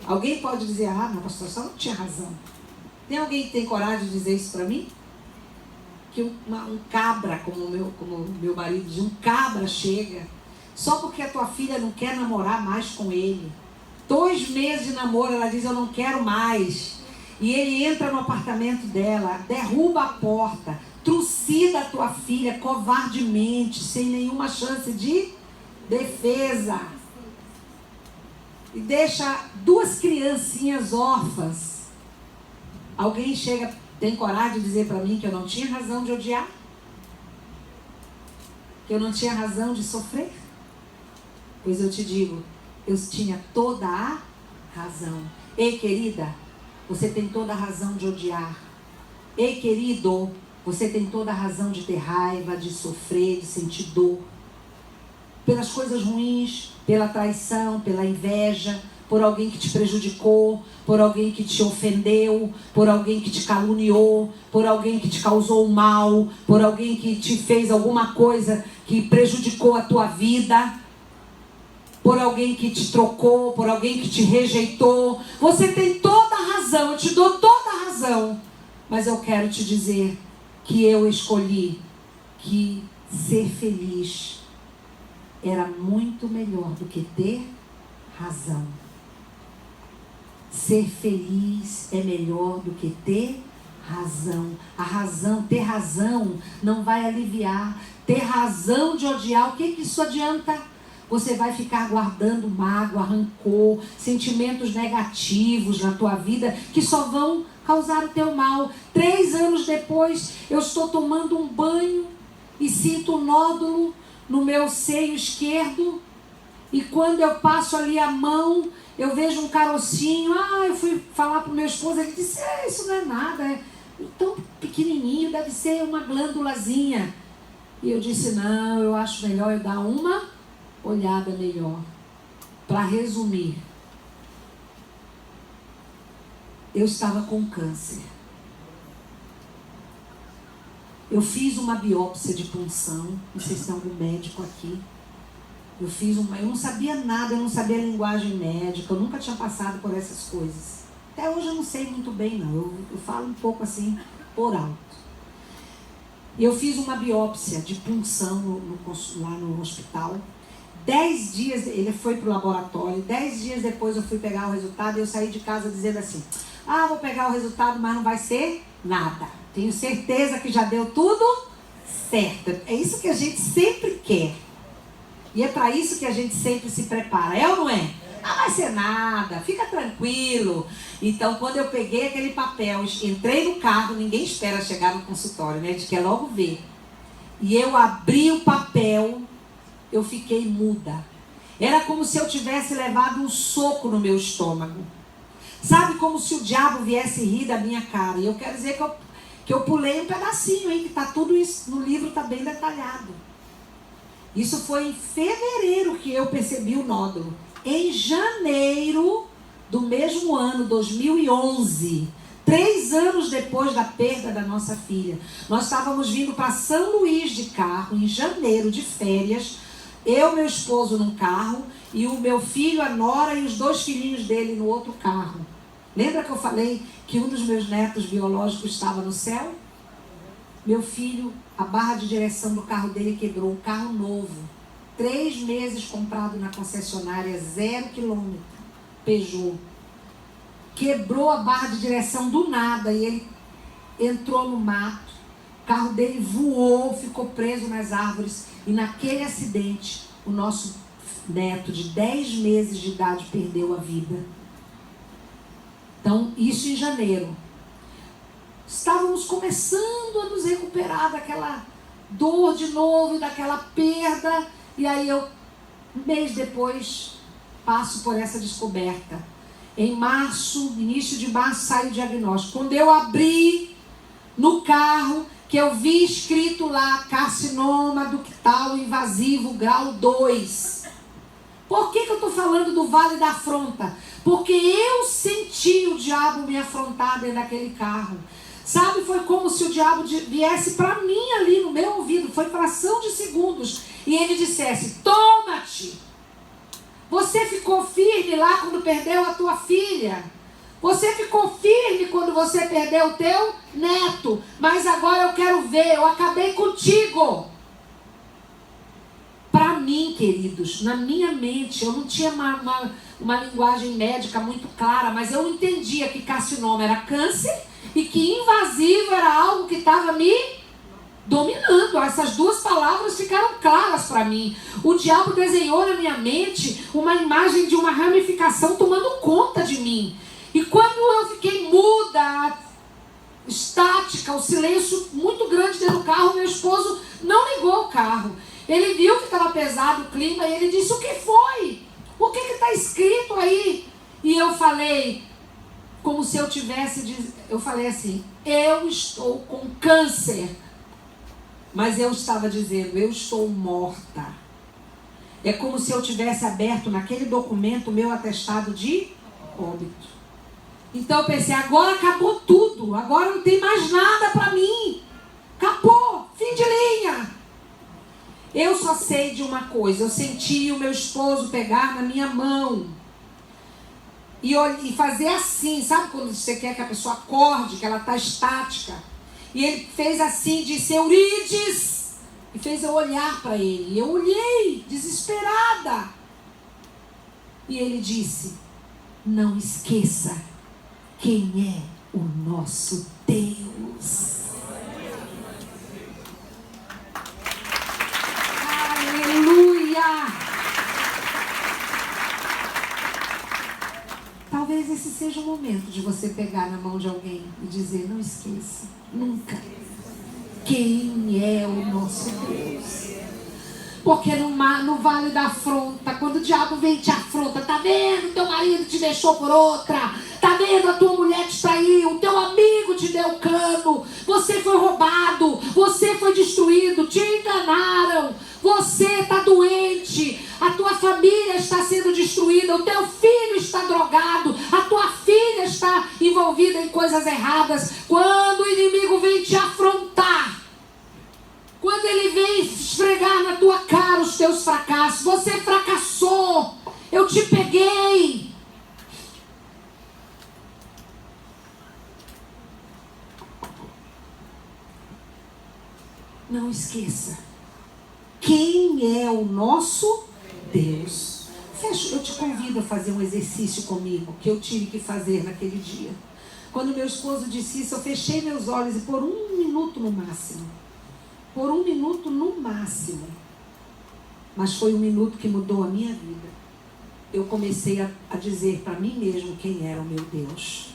Alguém pode dizer, na pastora, só não tinha razão. Tem alguém que tem coragem de dizer isso para mim? Que um cabra, como meu marido diz, um cabra chega, só porque a tua filha não quer namorar mais com ele. 2 meses de namoro, ela diz, eu não quero mais. E ele entra no apartamento dela, derruba a porta, trucida a tua filha covardemente, sem nenhuma chance de defesa. E deixa 2 criancinhas órfãs. Alguém chega, tem coragem de dizer para mim que eu não tinha razão de odiar? Que eu não tinha razão de sofrer? Pois eu te digo, eu tinha toda a razão. Ei, querida, você tem toda a razão de odiar. Ei, querido, você tem toda a razão de ter raiva, de sofrer, de sentir dor. Pelas coisas ruins, pela traição, pela inveja, por alguém que te prejudicou, por alguém que te ofendeu, por alguém que te caluniou, por alguém que te causou mal, por alguém que te fez alguma coisa que prejudicou a tua vida, por alguém que te trocou, por alguém que te rejeitou. Você tem toda a razão, eu te dou toda a razão. Mas eu quero te dizer que eu escolhi que ser feliz era muito melhor do que ter razão. Ser feliz é melhor do que ter razão. A razão, ter razão não vai aliviar. Ter razão de odiar, o que isso adianta? Você vai ficar guardando mágoa, rancor, sentimentos negativos na tua vida que só vão causar o teu mal. 3 anos depois, eu estou tomando um banho e sinto um nódulo no meu seio esquerdo. E quando eu passo ali a mão, eu vejo um carocinho. Eu fui falar para o meu esposo, ele disse, isso não é nada, é tão pequenininho, deve ser uma glândulazinha. E eu disse, não, eu acho melhor eu dar uma olhada melhor. Para resumir, eu estava com câncer. Eu fiz uma biópsia de punção, não sei se tem algum médico aqui. Eu não sabia nada, eu não sabia linguagem médica, eu nunca tinha passado por essas coisas. Até hoje eu não sei muito bem, não. Eu falo um pouco assim, por alto. E eu fiz uma biópsia de punção lá no hospital. 10 dias, ele foi para o laboratório, 10 dias depois eu fui pegar o resultado e eu saí de casa dizendo assim, vou pegar o resultado, mas não vai ser nada. Tenho certeza que já deu tudo certo. É isso que a gente sempre quer. E é para isso que a gente sempre se prepara. É ou não é? Vai ser nada, fica tranquilo. Então, quando eu peguei aquele papel, entrei no carro, ninguém espera chegar no consultório, né? A gente quer logo ver. E eu abri o papel, eu fiquei muda. Era como se eu tivesse levado um soco no meu estômago. Sabe, como se o diabo viesse rir da minha cara. E eu quero dizer que eu pulei um pedacinho, hein? Que tá tudo isso no livro, tá bem detalhado. Isso foi em fevereiro que eu percebi o nódulo. Em janeiro do mesmo ano, 2011, 3 anos depois da perda da nossa filha, nós estávamos vindo para São Luís de carro, em janeiro, de férias. Eu, meu esposo num carro, e o meu filho, a nora e os 2 filhinhos dele no outro carro. Lembra que eu falei que um dos meus netos biológicos estava no céu? Meu filho, a barra de direção do carro dele quebrou, um carro novo. 3 meses comprado na concessionária, 0 quilômetro, Peugeot. Quebrou a barra de direção do nada e ele entrou no mato. O carro dele voou, ficou preso nas árvores. E naquele acidente, o nosso neto de 10 meses de idade perdeu a vida. Então, isso em janeiro. Estávamos começando a nos recuperar daquela dor de novo, daquela perda. E aí eu, um mês depois, passo por essa descoberta. Em março, início de março, sai o diagnóstico. Quando eu abri no carro, que eu vi escrito lá, carcinoma ductal invasivo, grau 2. Por que eu estou falando do Vale da Afronta? Porque eu senti o diabo me afrontar dentro daquele carro. Sabe, foi como se o diabo viesse para mim ali no meu ouvido. Foi fração de segundos. E ele dissesse, toma-te. Você ficou firme lá quando perdeu a tua filha. Você ficou firme quando você perdeu o teu neto. Mas agora eu quero ver, eu acabei contigo. Para mim, queridos, na minha mente, eu não tinha uma linguagem médica muito clara, mas eu entendia que carcinoma era câncer e que invasivo era algo que estava me dominando. Essas duas palavras ficaram claras para mim. O diabo desenhou na minha mente uma imagem de uma ramificação tomando conta de mim. E quando eu fiquei muda, estática, o silêncio muito grande dentro do carro, meu esposo não ligou o carro. Ele viu que estava pesado o clima e ele disse, o que foi? O que está escrito aí? E eu falei, como se eu tivesse, eu falei assim, eu estou com câncer. Mas eu estava dizendo, eu estou morta. É como se eu tivesse aberto naquele documento o meu atestado de óbito. Então eu pensei, agora acabou tudo. Agora não tem mais nada para mim. Acabou, fim de linha. Eu só sei de uma coisa, eu senti o meu esposo pegar na minha mão e fazer assim, sabe quando você quer que a pessoa acorde, que ela está estática? E ele fez assim, disse, Eurides, e fez eu olhar para ele. E eu olhei, desesperada. E ele disse, não esqueça quem é o nosso Deus. Talvez esse seja o momento de você pegar na mão de alguém e dizer, não esqueça, nunca, quem é o nosso Deus. Porque no Vale da Afronta, quando o diabo vem e te afronta, tá vendo? Teu marido te deixou por outra, tá vendo? A tua mulher te traiu, teu amigo te deu cano, você foi roubado, você foi destruído, te enganaram, você está doente, a tua família está sendo destruída, o teu filho está drogado, a tua filha está envolvida em coisas erradas. Quando o inimigo vem te afrontar, quando ele vem esfregar na tua cara os teus fracassos, você fracassou, eu te peguei. Não esqueça, quem é o nosso Deus? Eu te convido a fazer um exercício comigo, que eu tive que fazer naquele dia. Quando meu esposo disse isso, eu fechei meus olhos e por 1 minuto no máximo, mas foi 1 minuto que mudou a minha vida. Eu comecei a dizer para mim mesmo quem era o meu Deus.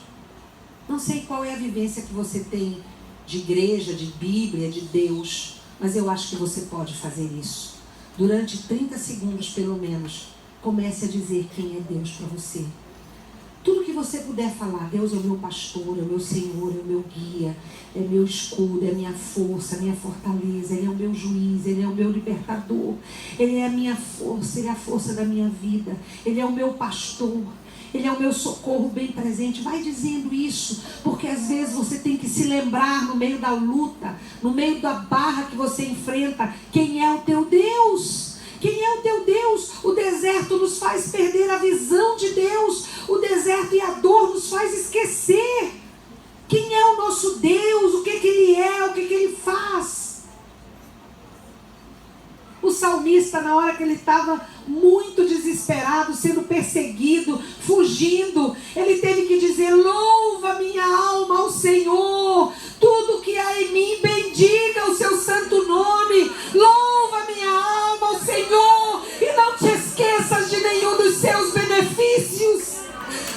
Não sei qual é a vivência que você tem de igreja, de Bíblia, de Deus, mas eu acho que você pode fazer isso. Durante 30 segundos, pelo menos, comece a dizer quem é Deus para você. Tudo que você puder falar, Deus é o meu pastor, é o meu Senhor, é o meu guia, é meu escudo, é minha força, minha fortaleza, Ele é o meu juiz, Ele é o meu libertador, Ele é a minha força, Ele é a força da minha vida, Ele é o meu pastor, Ele é o meu socorro bem presente. Vai dizendo isso, porque às vezes você tem que se lembrar no meio da luta, no meio da barra que você enfrenta, quem é o teu Deus. Quem é o teu Deus? O deserto nos faz perder a visão de Deus. O deserto e a dor nos faz esquecer quem é o nosso Deus, o que Ele é, o que Ele faz. O salmista, na hora que ele estava muito desesperado, sendo perseguido, fugindo, ele teve que dizer: louva minha alma ao Senhor, tudo que há em mim, bendiga o seu santo nome. Louva minha alma ao Senhor e não te esqueças de nenhum dos seus benefícios,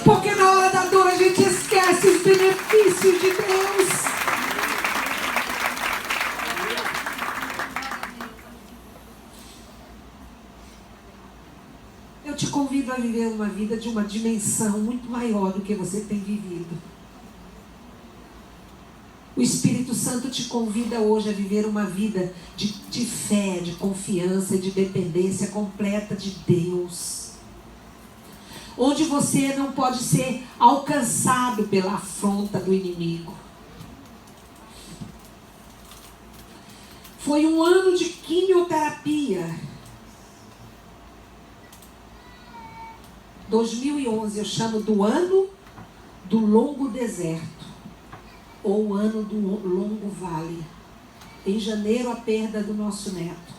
porque na hora da dor a gente esquece os benefícios de Deus. Eu te convido a viver uma vida de uma dimensão muito maior do que você tem vivido. O Espírito Santo te convida hoje a viver uma vida de fé, de confiança e de dependência completa de Deus. Onde você não pode ser alcançado pela afronta do inimigo. Foi um ano de quimioterapia. 2011 eu chamo do ano do longo deserto, ou o ano do longo vale. Em janeiro, a perda do nosso neto.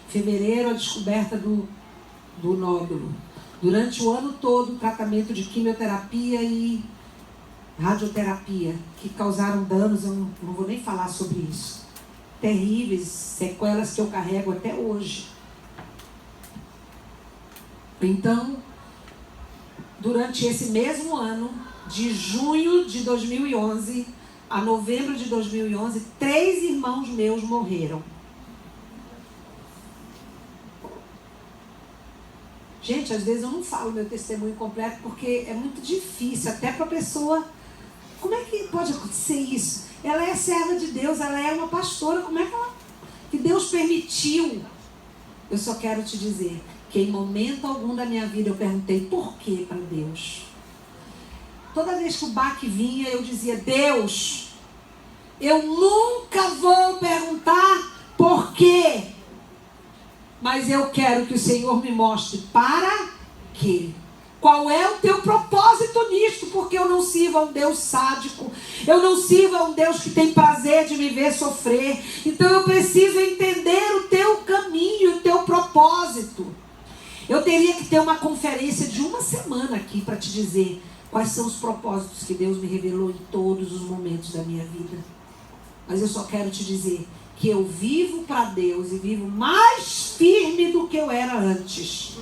Fevereiro, a descoberta do nódulo. Durante o ano todo, tratamento de quimioterapia e radioterapia, que causaram danos, eu não vou nem falar sobre isso. Terríveis, sequelas que eu carrego até hoje. Então, durante esse mesmo ano, de junho de 2011 a novembro de 2011, 3 irmãos meus morreram. Gente, às vezes eu não falo meu testemunho completo porque é muito difícil, até para a pessoa. Como é que pode acontecer isso? Ela é serva de Deus, ela é uma pastora, como é que Deus permitiu? Eu só quero te dizer que em momento algum da minha vida eu perguntei por quê para Deus. Toda vez que o baque vinha, eu dizia: Deus, eu nunca vou perguntar por quê, mas eu quero que o Senhor me mostre para quê. Qual é o teu propósito nisto? Porque eu não sirvo a um Deus sádico. Eu não sirvo a um Deus que tem prazer de me ver sofrer. Então eu preciso entender o teu caminho, o teu propósito. Eu teria que ter uma conferência de 1 semana aqui para te dizer quais são os propósitos que Deus me revelou em todos os momentos da minha vida. Mas eu só quero te dizer que eu vivo para Deus e vivo mais firme do que eu era antes.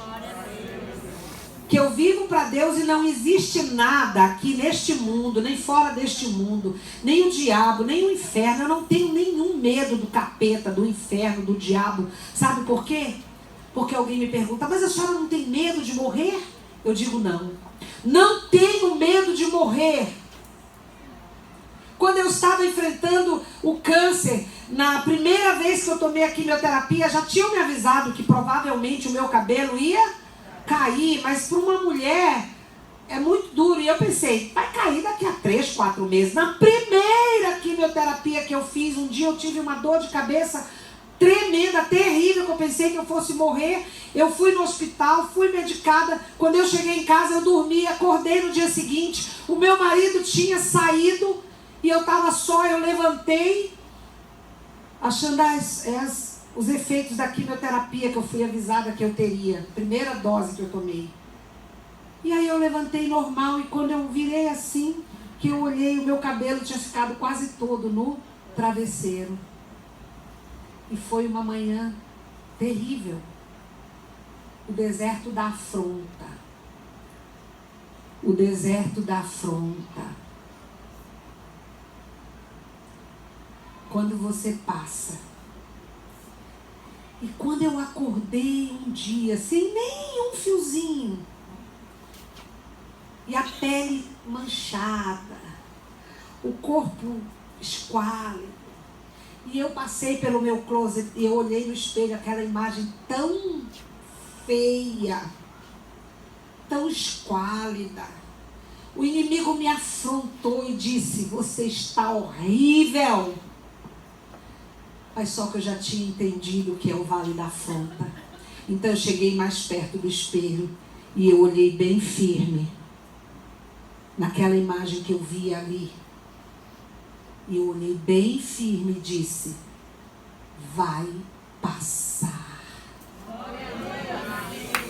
Que eu vivo para Deus e não existe nada aqui neste mundo, nem fora deste mundo, nem o diabo, nem o inferno. Eu não tenho nenhum medo do capeta, do inferno, do diabo. Sabe por quê? Porque alguém me pergunta: mas a senhora não tem medo de morrer? Eu digo: não. Não tenho medo de morrer. Quando eu estava enfrentando o câncer, na primeira vez que eu tomei a quimioterapia, já tinham me avisado que provavelmente o meu cabelo ia cair, mas para uma mulher é muito duro. E eu pensei: vai cair daqui a 3, 4 meses. Na primeira quimioterapia que eu fiz, um dia eu tive uma dor de cabeça tremenda, terrível, que eu pensei que eu fosse morrer. Eu fui no hospital, fui medicada. Quando eu cheguei em casa, eu dormi, acordei no dia seguinte. O meu marido tinha saído e eu estava só. Eu levantei, achando os efeitos da quimioterapia que eu fui avisada que eu teria. Primeira dose que eu tomei. E aí eu levantei normal, e quando eu virei assim, que eu olhei, o meu cabelo tinha ficado quase todo no travesseiro. E foi uma manhã terrível. O deserto da afronta. O deserto da afronta. Quando você passa. E quando eu acordei um dia, sem nenhum fiozinho, e a pele manchada, o corpo esquálido, e eu passei pelo meu closet e eu olhei no espelho, aquela imagem tão feia, tão esquálida. O inimigo me afrontou e disse: você está horrível. Mas só que eu já tinha entendido o que é o vale da afronta. Então eu cheguei mais perto do espelho e eu olhei bem firme naquela imagem que eu vi ali. E eu olhei bem firme e disse: vai passar.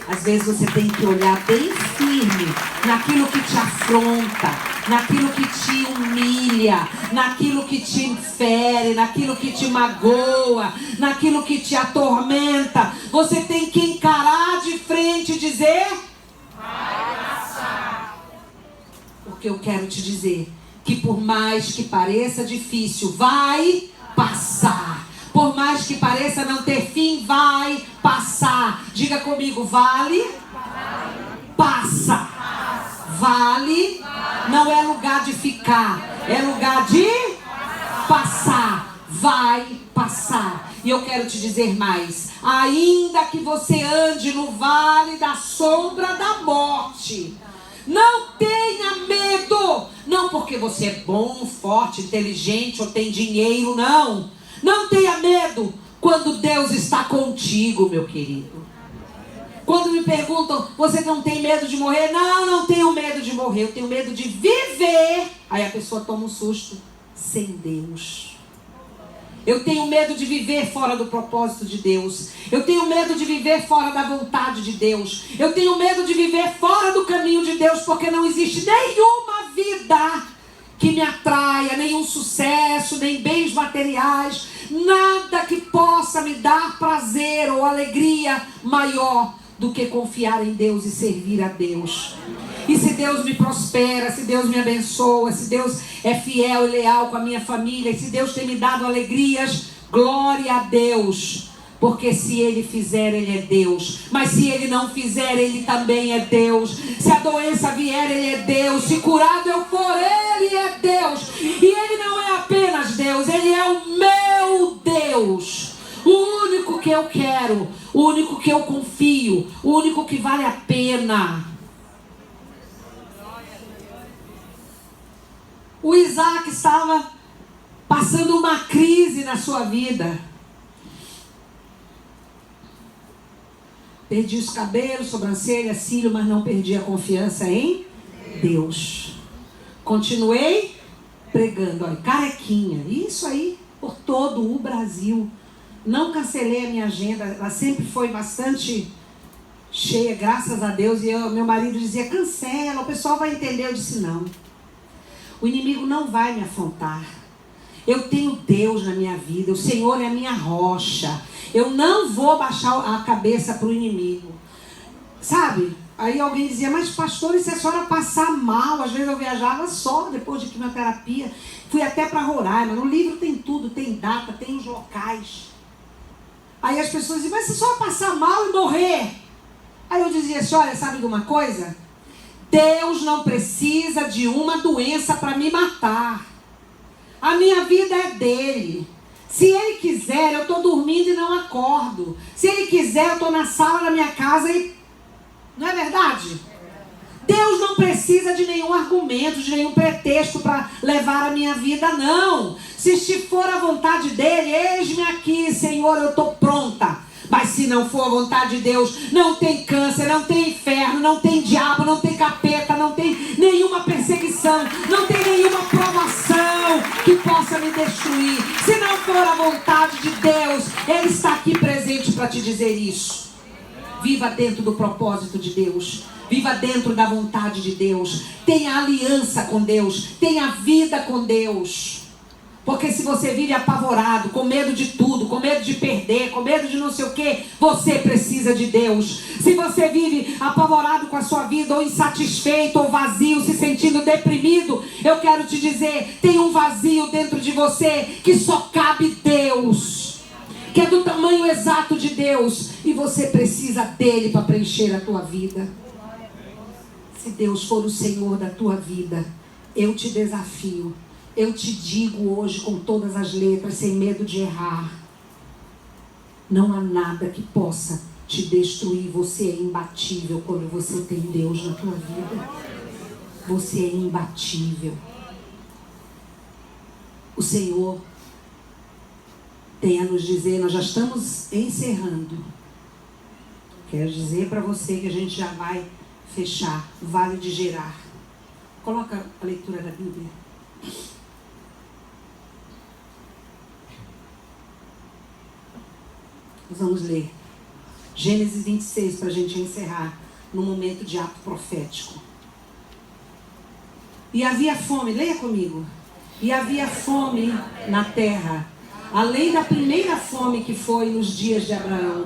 Às vezes você tem que olhar bem firme naquilo que te afronta, naquilo que te humilha, naquilo que te fere, naquilo que te magoa, naquilo que te atormenta. Você tem que encarar de frente e dizer: vai passar. Porque eu quero te dizer que por mais que pareça difícil, vai passar. Por mais que pareça não ter fim, vai passar. Diga comigo: vale, passa. Vale não é lugar de ficar, é lugar de passar. Vai passar. E eu quero te dizer mais: ainda que você ande no vale da sombra da morte, não tenha medo. Não porque você é bom, forte, inteligente ou tem dinheiro, não. Não tenha medo quando Deus está contigo, meu querido. Quando me perguntam: você não tem medo de morrer? Não, não tenho medo de morrer. Eu tenho medo de viver. Aí a pessoa toma um susto. Sem Deus. Eu tenho medo de viver fora do propósito de Deus. Eu tenho medo de viver fora da vontade de Deus. Eu tenho medo de viver fora do caminho de Deus, porque não existe nenhuma vida que me atraia, nenhum sucesso, nem bens materiais, nada que possa me dar prazer ou alegria maior do que confiar em Deus e servir a Deus. E se Deus me prospera, se Deus me abençoa, se Deus é fiel e leal com a minha família, e se Deus tem me dado alegrias, glória a Deus. Porque se Ele fizer, Ele é Deus. Mas se Ele não fizer, Ele também é Deus. Se a doença vier, Ele é Deus. Se curado eu for, Ele é Deus. E Ele não é apenas Deus, Ele é o meu Deus. O único que eu quero, o único que eu confio, o único que vale a pena. O Isaac estava passando uma crise na sua vida. Perdi os cabelos, sobrancelha, cílio, mas não perdi a confiança em Deus. Continuei pregando, olha, carequinha, isso aí, por todo o Brasil. Não cancelei a minha agenda, ela sempre foi bastante cheia, graças a Deus. E meu marido dizia: cancela, o pessoal vai entender. Eu disse: não, o inimigo não vai me afrontar. Eu tenho Deus na minha vida, o Senhor é a minha rocha. Eu não vou baixar a cabeça para o inimigo. Sabe? Aí alguém dizia: mas pastor, e se a senhora passar mal? Às vezes eu viajava só depois de quimioterapia. Fui até para Roraima. No livro tem tudo, tem data, tem os locais. Aí as pessoas diziam: mas se a senhora passar mal e morrer? Aí eu dizia: senhora, sabe de uma coisa? Deus não precisa de uma doença para me matar. A minha vida é dele. Se Ele quiser, eu estou dormindo e não acordo. Se Ele quiser, eu estou na sala da minha casa e... Não é verdade? Deus não precisa de nenhum argumento, de nenhum pretexto para levar a minha vida, não. Se for a vontade dEle, eis-me aqui, Senhor, eu estou pronta. Mas se não for a vontade de Deus, não tem câncer, não tem inferno, não tem diabo, não tem capeta, não tem nenhuma perseguição, não tem nenhuma provação que possa me destruir. Se não for a vontade de Deus, Ele está aqui presente para te dizer isso. Viva dentro do propósito de Deus. Viva dentro da vontade de Deus. Tenha aliança com Deus. Tenha vida com Deus. Porque se você vive apavorado, com medo de tudo, com medo de perder, com medo de não sei o que, você precisa de Deus. Se você vive apavorado com a sua vida, ou insatisfeito, ou vazio, se sentindo deprimido, eu quero te dizer, tem um vazio dentro de você que só cabe Deus, que é do tamanho exato de Deus, e você precisa dele para preencher a tua vida. Se Deus for o Senhor da tua vida, eu te desafio. Eu te digo hoje com todas as letras, sem medo de errar. Não há nada que possa te destruir. Você é imbatível quando você tem Deus na tua vida. Você é imbatível. O Senhor tem a nos dizer, nós já estamos encerrando. Quero dizer para você que a gente já vai fechar. Vale de Gerar. Coloca a leitura da Bíblia. Nós vamos ler Gênesis 26, para a gente encerrar, no momento de ato profético. E havia fome, leia comigo. E havia fome na terra, além da primeira fome que foi nos dias de Abraão.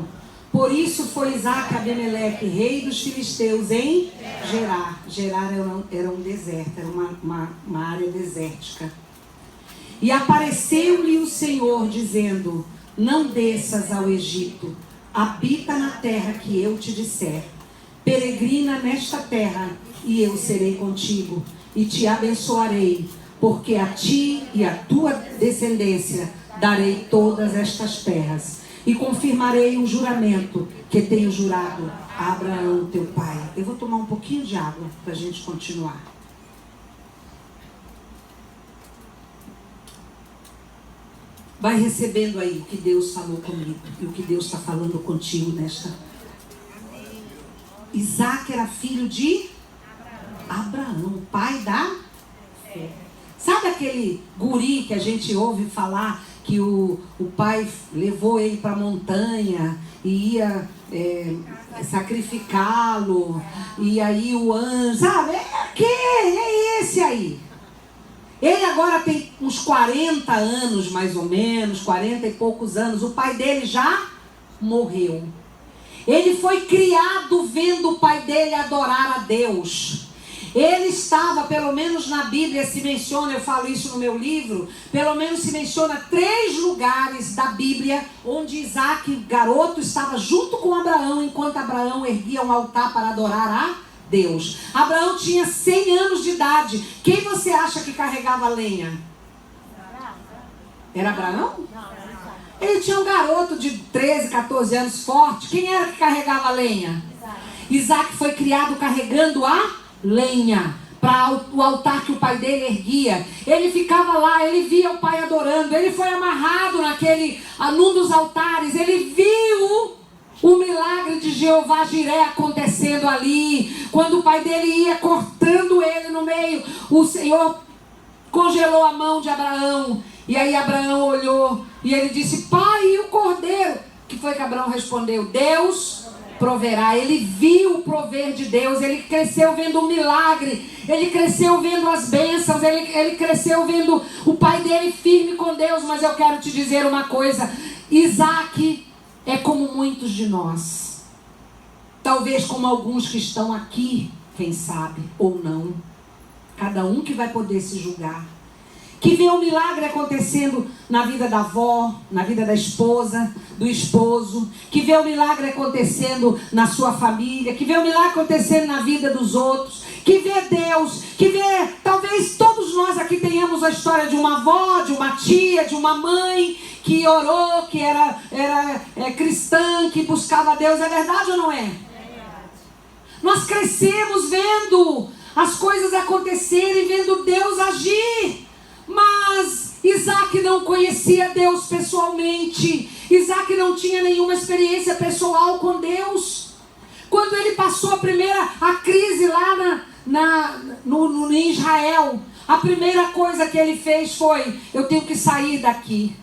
Por isso foi Isaque a Abimeleque, rei dos filisteus, em Gerar. Gerar era um deserto, era uma área desértica. E apareceu-lhe o Senhor, dizendo: não desças ao Egito, habita na terra que eu te disser. Peregrina nesta terra, e eu serei contigo, e te abençoarei, porque a ti e a tua descendência darei todas estas terras. E confirmarei um juramento que tenho jurado a Abraão, teu pai. Eu vou tomar um pouquinho de água para a gente continuar. Vai recebendo aí o que Deus falou comigo e o que Deus está falando contigo nesta. Isaque era filho de Abraão, pai da fé. Sabe aquele guri que a gente ouve falar que o pai levou ele para a montanha e ia sacrificá-lo, e aí o anjo, sabe? É esse aí. Ele agora tem uns 40 anos, mais ou menos, 40 e poucos anos. O pai dele já morreu. Ele foi criado vendo o pai dele adorar a Deus. Ele estava, pelo menos na Bíblia se menciona, eu falo isso no meu livro, pelo menos se menciona 3 lugares da Bíblia onde Isaque, garoto, estava junto com Abraão, enquanto Abraão erguia um altar para adorar a Deus. Abraão tinha 100 anos de idade. Quem você acha que carregava a lenha? Era Abraão? Ele tinha um garoto de 13, 14 anos forte. Quem era que carregava a lenha? Isaque foi criado carregando a lenha para o altar que o pai dele erguia. Ele ficava lá, ele via o pai adorando. Ele foi amarrado num dos altares. Ele viu o milagre de Jeová Jiré acontecendo ali. Quando o pai dele ia cortando ele no meio, o Senhor congelou a mão de Abraão. E aí Abraão olhou e ele disse: pai, e o cordeiro? Que foi que Abraão respondeu? Deus proverá. Ele viu o prover de Deus. Ele cresceu vendo o milagre. Ele cresceu vendo as bênçãos. Ele cresceu vendo o pai dele firme com Deus. Mas eu quero te dizer uma coisa: Isaque é como muitos de nós. Talvez como alguns que estão aqui, quem sabe, ou não. Cada um que vai poder se julgar. Que vê o milagre acontecendo na vida da avó, na vida da esposa, do esposo. Que vê o milagre acontecendo na sua família. Que vê o milagre acontecendo na vida dos outros. Que vê Deus. Que vê, talvez todos nós aqui tenhamos a história de uma avó, de uma tia, de uma mãe que orou, que era cristã, que buscava Deus. É verdade ou não é? Nós crescemos vendo as coisas acontecerem, vendo Deus agir. Mas Isaque não conhecia Deus pessoalmente. Israque não tinha nenhuma experiência pessoal com Deus. Quando ele passou a crise lá em Israel, a primeira coisa que ele fez foi: eu tenho que sair daqui.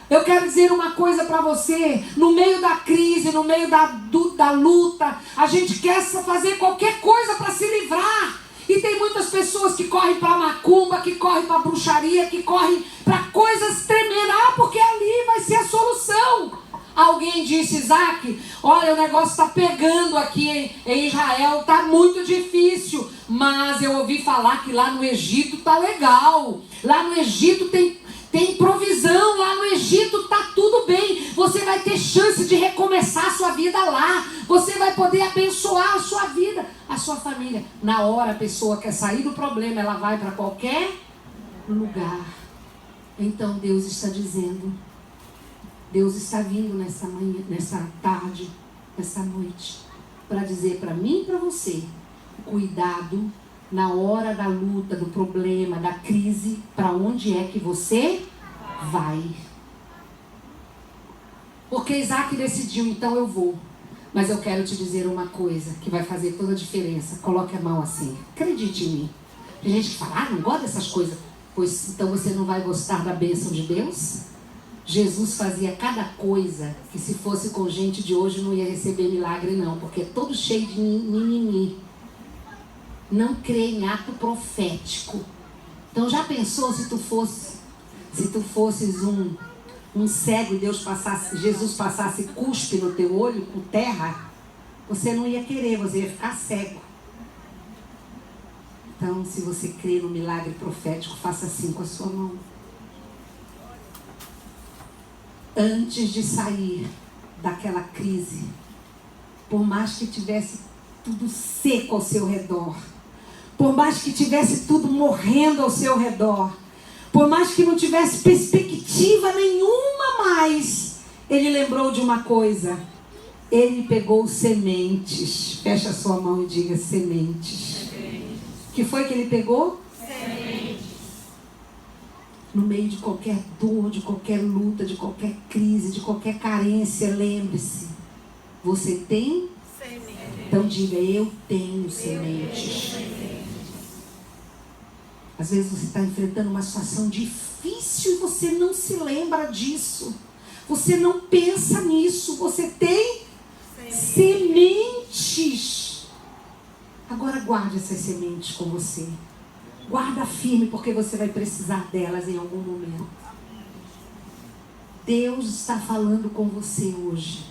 Eu quero dizer uma coisa para você: no meio da crise, no meio da luta, a gente quer fazer qualquer coisa para se livrar. E tem muitas pessoas que correm para macumba, que correm para bruxaria, que correm para coisas tremendas. Porque ali vai ser a solução. Alguém disse: Isaque, olha, o negócio está pegando aqui em Israel, está muito difícil. Mas eu ouvi falar que lá no Egito está legal. Lá no Egito tem provisão, lá no Egito está tudo bem. Você vai ter chance de recomeçar a sua vida lá. Você vai poder abençoar a sua vida, a sua família. Na hora a pessoa quer sair do problema, ela vai para qualquer lugar. Então Deus está dizendo, Deus está vindo nessa manhã, nessa tarde, nessa noite, para dizer para mim e para você: cuidado na hora da luta, do problema, da crise, para onde é que você vai. Porque Isaque decidiu: então eu vou. Mas eu quero te dizer uma coisa que vai fazer toda a diferença. Coloque a mão assim. Acredite em mim. Tem gente que fala: não gosta dessas coisas. Pois então você não vai gostar da bênção de Deus? Jesus fazia cada coisa que se fosse com gente de hoje não ia receber milagre não, porque é todo cheio de mimimi. Não crê em ato profético. Então já pensou se tu fosses um cego e Jesus passasse cuspe no teu olho com terra? Você não ia querer, você ia ficar cego. Então, se você crê no milagre profético, faça assim com a sua mão. Antes de sair daquela crise, por mais que tivesse tudo seco ao seu redor, por mais que tivesse tudo morrendo ao seu redor, por mais que não tivesse perspectiva nenhuma mais, ele lembrou de uma coisa. Ele pegou sementes. Fecha a sua mão e diga sementes. O que foi que ele pegou? Sementes. No meio de qualquer dor, de qualquer luta, de qualquer crise, de qualquer carência, lembre-se. Você tem? Sementes. Então diga, eu tenho sementes. Às vezes você está enfrentando uma situação difícil e você não se lembra disso. Você não pensa nisso. Você tem sementes. Agora guarde essas sementes com você. Guarda firme, porque você vai precisar delas em algum momento. Deus está falando com você hoje.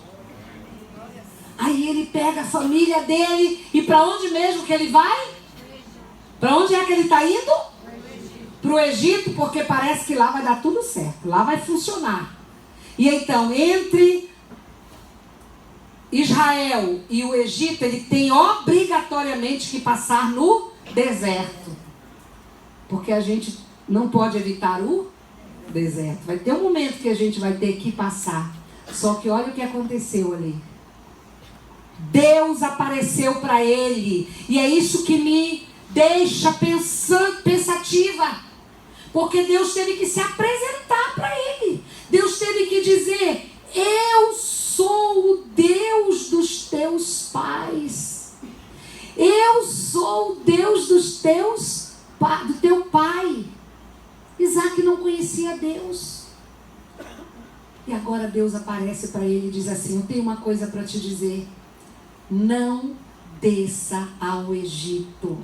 Aí ele pega a família dele e para onde mesmo que ele vai? Para onde é que ele está indo? Para o Egito, porque parece que lá vai dar tudo certo. Lá vai funcionar. E então, entre Israel e o Egito, ele tem obrigatoriamente que passar no deserto. Porque a gente não pode evitar o deserto. Vai ter um momento que a gente vai ter que passar. Só que olha o que aconteceu ali. Deus apareceu para ele. E é isso que me deixa pensativa. Porque Deus teve que se apresentar para ele. Deus teve que dizer: eu sou o Deus dos teus pais. Eu sou o Deus do teu pai. Isaac não conhecia Deus. E agora Deus aparece para ele e diz assim: eu tenho uma coisa para te dizer. Não desça ao Egito.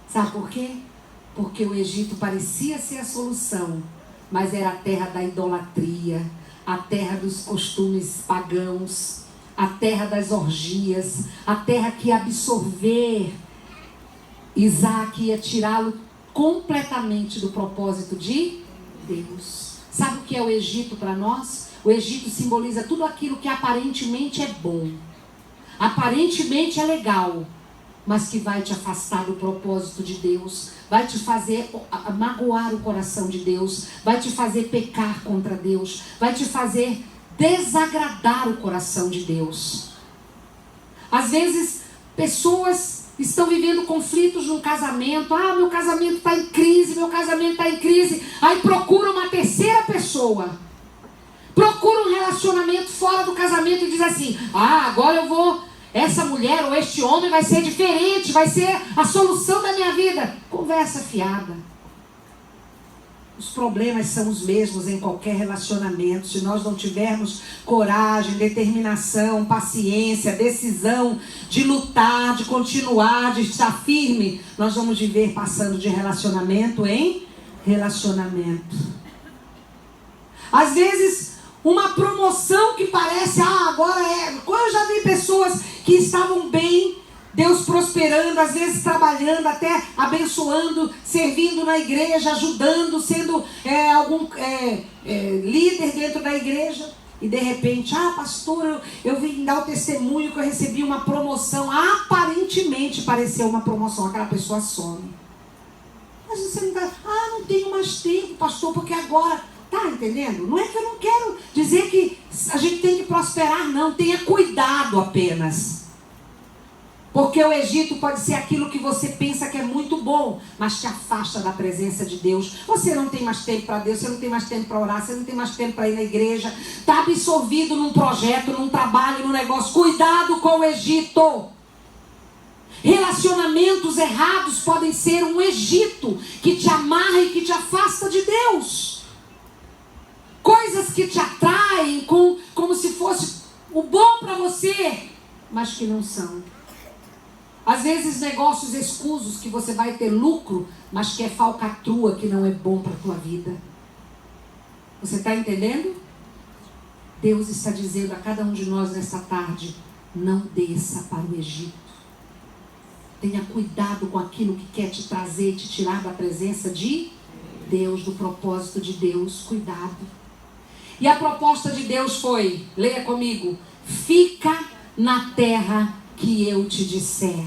Sabe por quê? Porque o Egito parecia ser a solução, mas era a terra da idolatria, a terra dos costumes pagãos, a terra das orgias, a terra que ia absorver Isaac, ia tirá-lo completamente do propósito de Deus. Sabe o que é o Egito para nós? O Egito simboliza tudo aquilo que aparentemente é bom, aparentemente é legal, mas que vai te afastar do propósito de Deus, vai te fazer magoar o coração de Deus, vai te fazer pecar contra Deus, vai te fazer desagradar o coração de Deus. Às vezes, pessoas estão vivendo conflitos no casamento. Meu casamento está em crise, Aí procura uma terceira pessoa, procura um relacionamento fora do casamento e diz assim: agora eu vou... Essa mulher ou este homem vai ser diferente, vai ser a solução da minha vida. Conversa fiada. Os problemas são os mesmos em qualquer relacionamento. Se nós não tivermos coragem, determinação, paciência, decisão de lutar, de continuar, de estar firme, nós vamos viver passando de relacionamento em relacionamento. Às vezes, uma promoção que parece, agora é... Eu já vi pessoas que estavam bem, Deus prosperando, às vezes trabalhando, até abençoando, servindo na igreja, ajudando, sendo líder dentro da igreja. E de repente, pastor, eu vim dar o testemunho que eu recebi uma promoção. Aparentemente pareceu uma promoção, aquela pessoa some. Mas você não está... não tenho mais tempo, pastor, porque agora... Tá entendendo? Não é que eu não quero dizer que a gente tem que prosperar, não. Tenha cuidado apenas. Porque o Egito pode ser aquilo que você pensa que é muito bom, mas te afasta da presença de Deus. Você não tem mais tempo para Deus, você não tem mais tempo para orar, você não tem mais tempo para ir na igreja. Está absorvido num projeto, num trabalho, num negócio. Cuidado com o Egito. Relacionamentos errados podem ser um Egito que te amarra e que te afasta de Deus. Coisas que te atraem como se fosse o bom para você, mas que não são. Às vezes negócios escusos que você vai ter lucro, mas que é falcatrua, que não é bom para a tua vida. Você está entendendo? Deus está dizendo a cada um de nós nessa tarde: não desça para o Egito. Tenha cuidado com aquilo que quer te trazer, te tirar da presença de Deus, do propósito de Deus. Cuidado. E a proposta de Deus foi, leia comigo: fica na terra que eu te disser.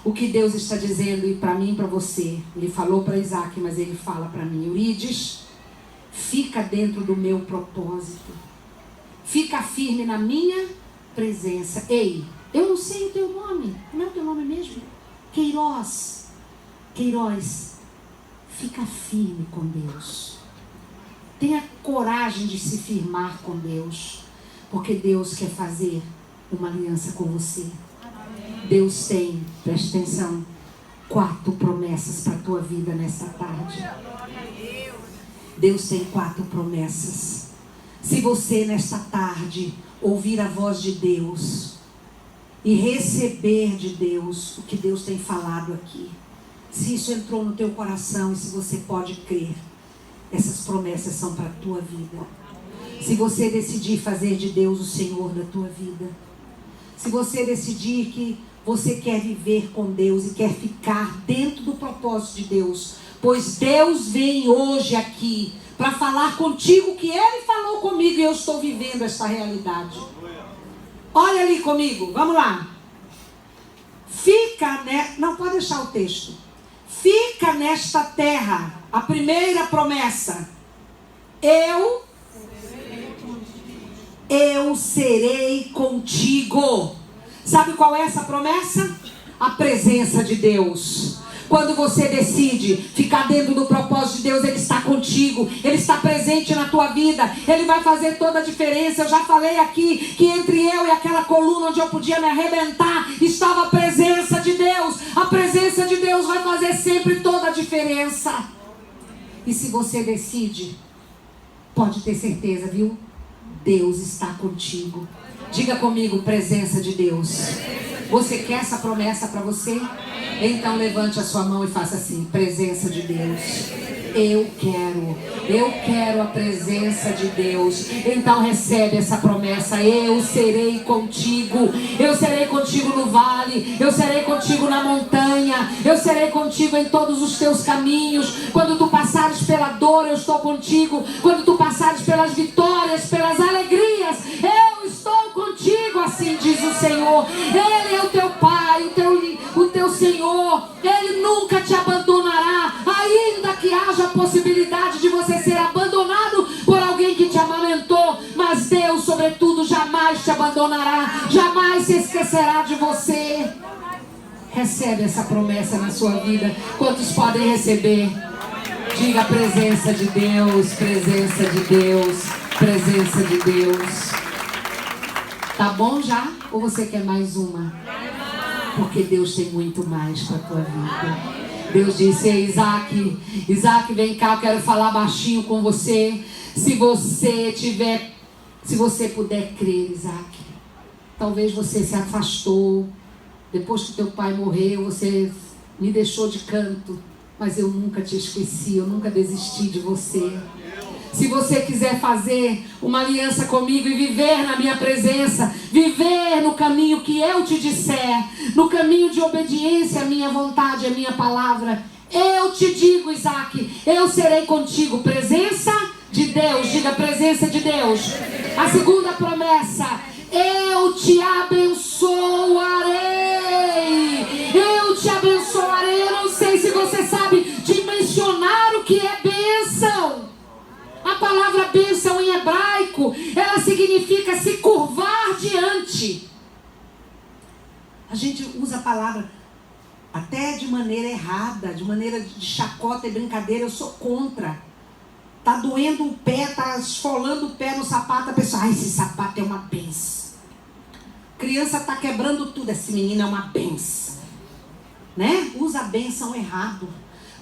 O que Deus está dizendo, e para mim e para você, ele falou para Isaac, mas ele fala para mim: Eurides, fica dentro do meu propósito. Fica firme na minha presença. Ei, eu não sei o teu nome. Como é o teu nome mesmo? Queiroz. Queiroz, fica firme com Deus. Tenha coragem de se firmar com Deus, porque Deus quer fazer uma aliança com você. Deus tem, preste atenção, 4 promessas para a tua vida nessa tarde. Deus tem 4 promessas. Se você nesta tarde ouvir a voz de Deus e receber de Deus o que Deus tem falado aqui, se isso entrou no teu coração e se você pode crer, essas promessas são para a tua vida. Se você decidir fazer de Deus o Senhor da tua vida, se você decidir que você quer viver com Deus e quer ficar dentro do propósito de Deus, pois Deus vem hoje aqui para falar contigo que Ele falou comigo e eu estou vivendo essa realidade. Olha ali comigo, vamos lá. Fica, né? Não, pode deixar o texto. Fica nesta terra, a primeira promessa. Eu serei contigo. Sabe qual é essa promessa? A presença de Deus. Quando você decide ficar dentro do propósito de Deus, Ele está contigo, Ele está presente na tua vida, Ele vai fazer toda a diferença. Eu já falei aqui que entre eu e aquela coluna onde eu podia me arrebentar, estava a presença de Deus. A presença de Deus vai fazer sempre toda a diferença. E se você decide, pode ter certeza, viu? Deus está contigo. Diga comigo: presença de Deus. Você quer essa promessa para você? Então levante a sua mão e faça assim: presença de Deus. Eu quero a presença de Deus. Então recebe essa promessa: eu serei contigo. Eu serei contigo no vale, eu serei contigo na montanha, eu serei contigo em todos os teus caminhos. Quando tu passares pela dor, eu estou contigo. Quando tu passares pelas vitórias, pelas alegrias, eu estou contigo, assim diz o Senhor. Ele é o teu Pai, o teu Senhor. Ele nunca te abandonará, ainda que haja a possibilidade de você ser abandonado por alguém que te amamentou, mas Deus, sobretudo, jamais te abandonará, jamais se esquecerá de você. Recebe essa promessa na sua vida. Quantos podem receber? Diga: presença de Deus, presença de Deus, presença de Deus. Tá bom já? Ou você quer mais uma? Porque Deus tem muito mais para a tua vida. Deus disse: ei, Isaac, vem cá, eu quero falar baixinho com você. Se você puder crer, Isaac. Talvez você se afastou. Depois que teu pai morreu, você me deixou de canto. Mas eu nunca te esqueci, eu nunca desisti de você. Se você quiser fazer uma aliança comigo e viver na minha presença, viver no caminho que eu te disser, no caminho de obediência à minha vontade, à minha palavra, eu te digo, Isaac, eu serei contigo. Presença de Deus. Diga: presença de Deus. A segunda promessa: eu te abençoarei. Eu te abençoarei. Eu não sei se você sabe dimensionar o que é bênção. A palavra bênção em hebraico, ela significa se curvar diante. A gente usa a palavra até de maneira errada, de maneira de chacota e brincadeira. Eu sou contra. Tá doendo o pé, tá esfolando o pé no sapato, a pessoa: ai, esse sapato é uma benção. Criança tá quebrando tudo, esse menino é uma benção, né? Usa a bênção errado,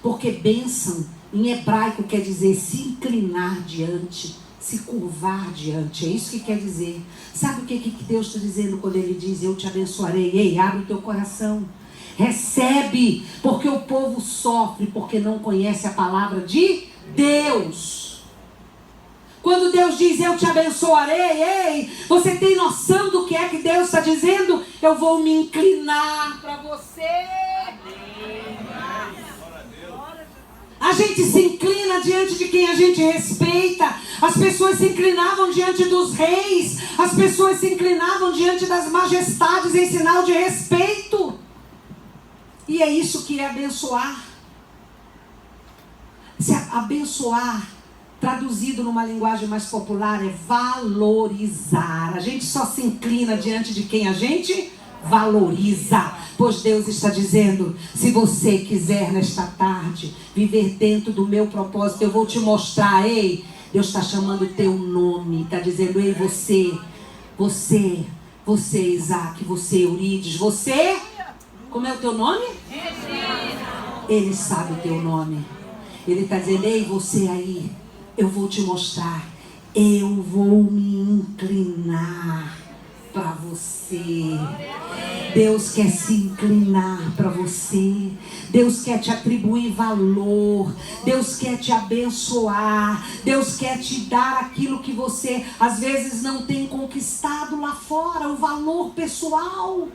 porque bênção em hebraico quer dizer se inclinar diante, se curvar diante. É isso que quer dizer. Sabe o que Deus está dizendo quando Ele diz: eu te abençoarei? Ei, abre o teu coração. Recebe, porque o povo sofre porque não conhece a palavra de Deus. Quando Deus diz: eu te abençoarei, ei, você tem noção do que é que Deus está dizendo? Eu vou me inclinar para você. A gente se inclina diante de quem a gente respeita. As pessoas se inclinavam diante dos reis. As pessoas se inclinavam diante das majestades em sinal de respeito. E é isso que é abençoar. Se abençoar, traduzido numa linguagem mais popular, é valorizar. A gente só se inclina diante de quem a gente valoriza. Pois Deus está dizendo: se você quiser nesta tarde viver dentro do meu propósito, eu vou te mostrar. Ei, Deus está chamando o teu nome. Está dizendo: ei, você, Isaac, você, Eurides, você... Como é o teu nome? Ele sabe o teu nome. Ele está dizendo: ei, você aí, eu vou te mostrar. Eu vou me inclinar para você. Deus quer se inclinar para você. Deus quer te atribuir valor. Deus quer te abençoar. Deus quer te dar aquilo que você às vezes não tem conquistado lá fora, o valor pessoal.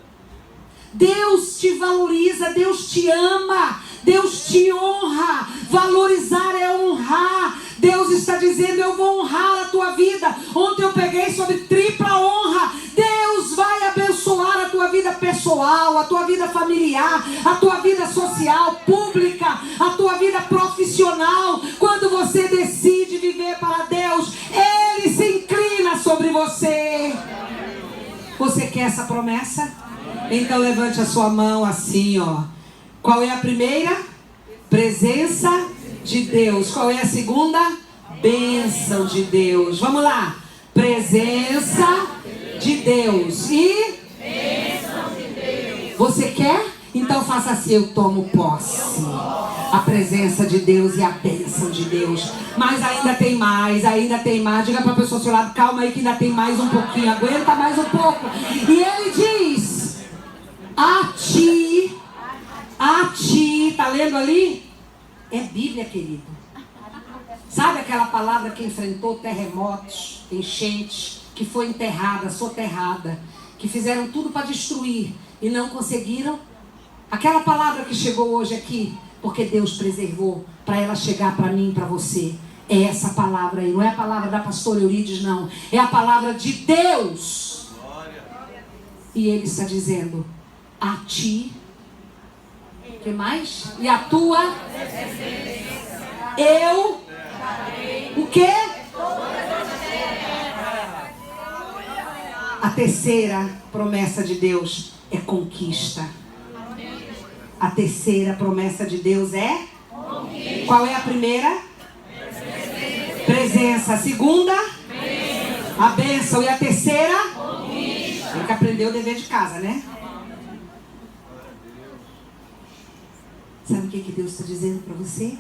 Deus te valoriza, Deus te ama, Deus te honra. Valorizar é honrar. Deus está dizendo: eu vou honrar a tua vida. Ontem eu peguei sobre tripla honra. Deus vai abençoar a tua vida pessoal, a tua vida familiar, a tua vida social, pública, a tua vida profissional. Quando você decide viver para Deus, Ele se inclina sobre você. Você quer essa promessa? Então levante a sua mão assim, ó. Qual é a primeira? Presença de Deus. Qual é a segunda? Bênção de Deus. Vamos lá. Presença de Deus e bênção de Deus. Você quer? Então faça assim: eu tomo posse. A presença de Deus e a bênção de Deus. Mas ainda tem mais, ainda tem mais. Diga para a pessoa ao seu lado: calma aí que ainda tem mais um pouquinho. Aguenta mais um pouco. E Ele diz: a ti, tá lendo ali? É Bíblia, querido. Sabe aquela palavra que enfrentou terremotos, enchentes, que foi enterrada, soterrada, que fizeram tudo para destruir e não conseguiram? Aquela palavra que chegou hoje aqui, porque Deus preservou para ela chegar para mim e para você. É essa palavra aí, não é a palavra da pastora Eurides, não. É a palavra de Deus. E Ele está dizendo: a ti, o que mais? E a tua, eu, o quê? A terceira promessa de Deus é conquista. A terceira promessa de Deus é? Qual é a primeira? Presença. A segunda? A bênção. E a terceira? Tem que aprender o dever de casa, né? Sabe o que Deus está dizendo para você?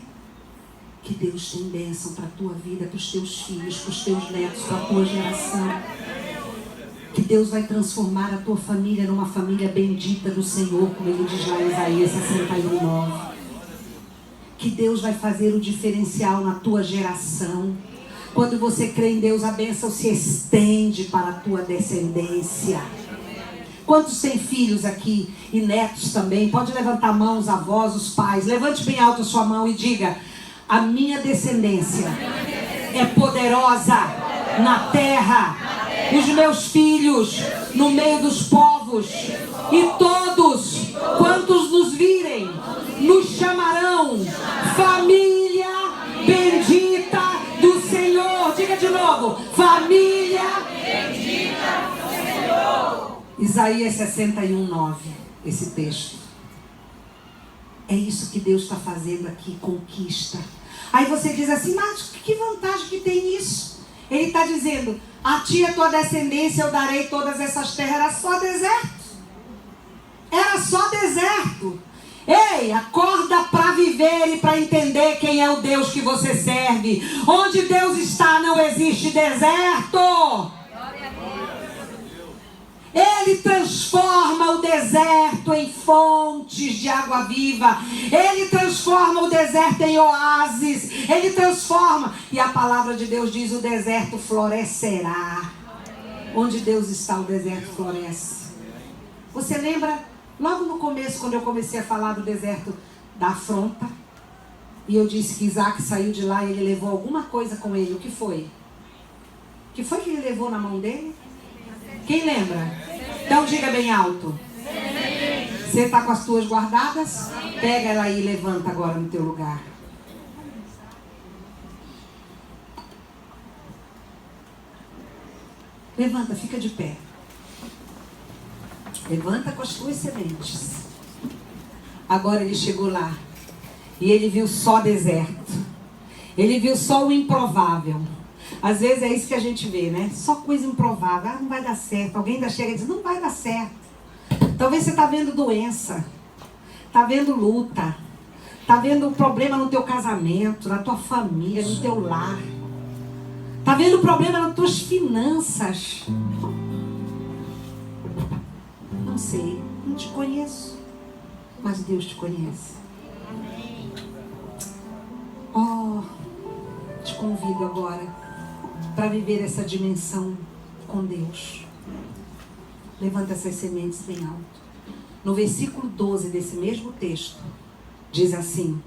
Que Deus tem bênção para a tua vida, para os teus filhos, para os teus netos, para a tua geração. Que Deus vai transformar a tua família numa família bendita do Senhor, como Ele diz lá em Isaías 61:9. Que Deus vai fazer o diferencial na tua geração. Quando você crê em Deus, a bênção se estende para a tua descendência. Quantos têm filhos aqui e netos também? Pode levantar a mão, os avós, os pais. Levante bem alto a sua mão e diga: a minha descendência é poderosa na terra. Os meus filhos no meio dos povos. E todos quantos nos virem nos chamarão família bendita do Senhor. Diga de novo: família bendita do Senhor. Isaías 61:9, esse texto. É isso que Deus está fazendo aqui, conquista. Aí você diz assim: mas que vantagem que tem nisso? Ele está dizendo: a ti e a tua descendência eu darei todas essas terras. Era só deserto. Era só deserto. Ei, acorda para viver e para entender quem é o Deus que você serve. Onde Deus está não existe deserto. Ele transforma o deserto em fontes de água viva. Ele transforma o deserto em oásis. Ele transforma. E a palavra de Deus diz: o deserto florescerá. Onde Deus está, o deserto floresce. Você lembra, logo no começo, quando eu comecei a falar do deserto da afronta, e eu disse que Isaac saiu de lá e ele levou alguma coisa com ele. O que foi? O que foi que ele levou na mão dele? Quem lembra? Então diga bem alto. Você está com as tuas guardadas? Pega ela aí e levanta agora no teu lugar. Levanta, fica de pé. Levanta com as tuas sementes. Agora ele chegou lá e ele viu só deserto. Ele viu só o improvável. Às vezes é isso que a gente vê, né? Só coisa improvável. Ah, não vai dar certo. Alguém ainda chega e diz: não vai dar certo. Talvez você está vendo doença. Está vendo luta. Está vendo problema no teu casamento, na tua família, no teu lar. Está vendo problema nas tuas finanças. Não sei, não te conheço, mas Deus te conhece. Oh, te convido agora para viver essa dimensão com Deus. Levanta essas sementes bem alto. No versículo 12 desse mesmo texto, diz assim: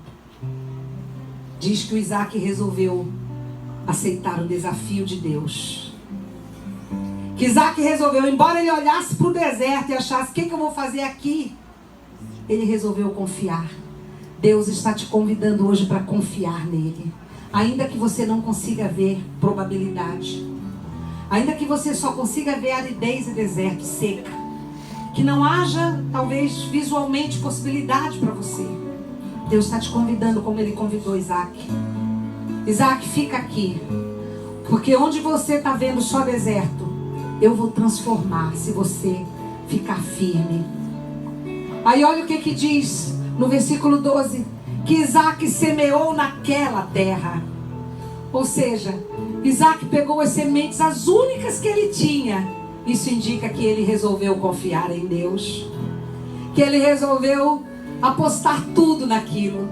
diz que o Isaac resolveu aceitar o desafio de Deus. Que Isaac resolveu, embora ele olhasse para o deserto e achasse: o que eu vou fazer aqui? Ele resolveu confiar. Deus está te convidando hoje para confiar nele. Ainda que você não consiga ver probabilidade. Ainda que você só consiga ver aridez e deserto, seca. Que não haja, talvez, visualmente possibilidade para você. Deus está te convidando como ele convidou Isaac. Isaac, fica aqui. Porque onde você está vendo só deserto, eu vou transformar se você ficar firme. Aí olha o que diz no versículo 12. Que Isaac semeou naquela terra. Ou seja, Isaac pegou as sementes, as únicas que ele tinha. Isso indica que ele resolveu confiar em Deus. Que ele resolveu apostar tudo naquilo.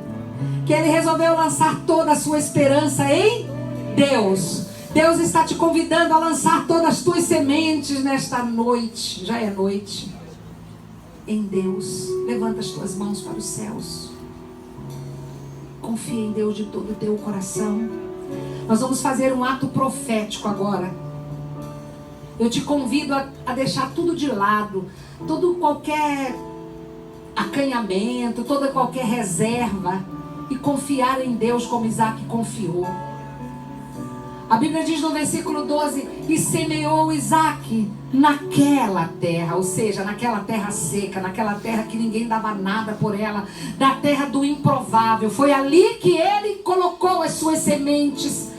Que ele resolveu lançar toda a sua esperança em Deus. Deus está te convidando a lançar todas as tuas sementes nesta noite. Já é noite. Em Deus. Levanta as tuas mãos para os céus. Confia em Deus de todo o teu coração. Nós vamos fazer um ato profético agora. Eu te convido a deixar tudo de lado. Todo qualquer acanhamento, toda qualquer reserva. E confiar em Deus como Isaac confiou. A Bíblia diz no versículo 12: e semeou Isaac naquela terra, ou seja, naquela terra seca, naquela terra que ninguém dava nada por ela, da terra do improvável. Foi ali que ele colocou as suas sementes.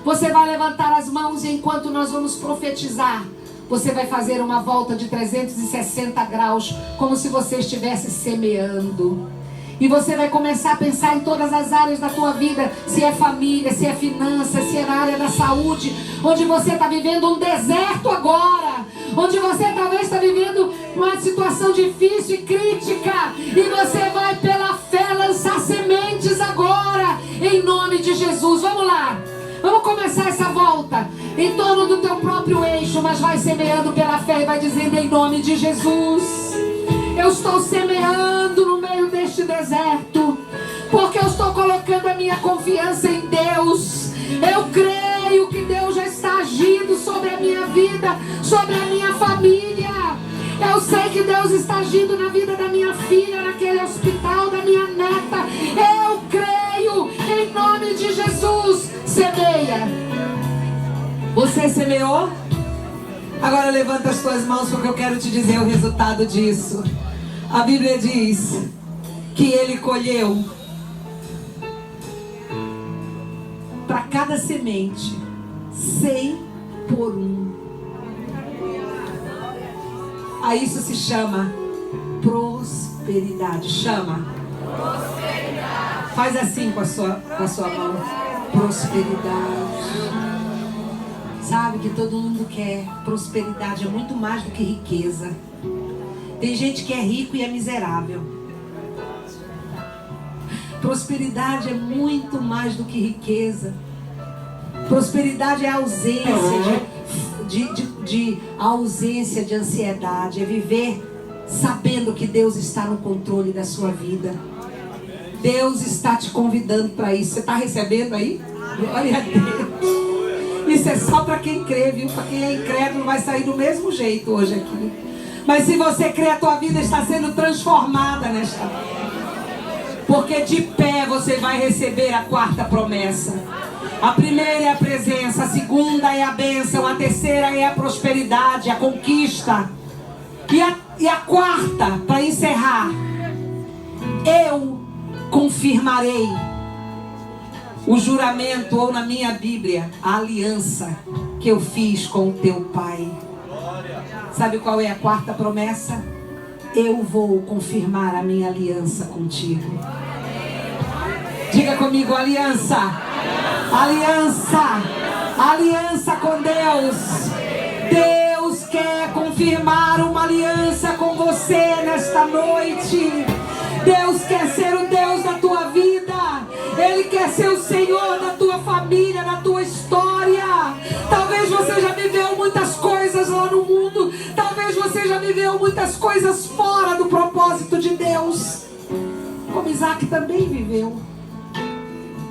Você vai levantar as mãos e enquanto nós vamos profetizar, você vai fazer uma volta de 360 graus, como se você estivesse semeando. E você vai começar a pensar em todas as áreas da tua vida. Se é família, se é finanças, se é na área da saúde. Onde você está vivendo um deserto agora. Onde você talvez está vivendo uma situação difícil e crítica. E você vai pela fé lançar sementes agora. Em nome de Jesus. Vamos lá. Vamos começar essa volta. Em torno do teu próprio eixo. Mas vai semeando pela fé e vai dizendo: em nome de Jesus. Eu estou semeando no meio deste deserto, porque eu estou colocando a minha confiança em Deus. Eu creio que Deus já está agindo sobre a minha vida, sobre a minha família. Eu sei que Deus está agindo na vida da minha filha, naquele hospital, da minha neta. Eu creio, em nome de Jesus. Semeia. Você semeou? Agora levanta as tuas mãos, porque eu quero te dizer o resultado disso. A Bíblia diz que ele colheu para cada semente 100 por 1. A isso se chama prosperidade. Chama. Faz assim com a sua mão. Prosperidade. Sabe que todo mundo quer. Prosperidade é muito mais do que riqueza. Tem gente que é rico e é miserável. Prosperidade é muito mais do que riqueza. Prosperidade é a ausência ausência de ansiedade. É viver sabendo que Deus está no controle da sua vida. Deus está te convidando para isso. Você está recebendo aí? Glória a Deus. Isso é só para quem crê, viu? Para quem é incrédulo vai sair do mesmo jeito hoje aqui. Mas se você crê, a tua vida está sendo transformada nesta hora. Porque de pé você vai receber a quarta promessa. A primeira é a presença, a segunda é a bênção, a terceira é a prosperidade, a conquista. E a quarta, para encerrar, eu confirmarei o juramento, ou na minha Bíblia, a aliança que eu fiz com o teu pai. Sabe qual é a quarta promessa? Eu vou confirmar a minha aliança contigo. Diga comigo, aliança. Aliança. Aliança com Deus. Deus quer confirmar uma aliança com você nesta noite. Deus quer ser o Deus da tua vida. Ele quer ser o Senhor da tua família, da tua história. Talvez você já viveu muitas coisas lá no mundo. Talvez você já viveu muitas coisas fora do propósito de Deus, como Isaac também viveu.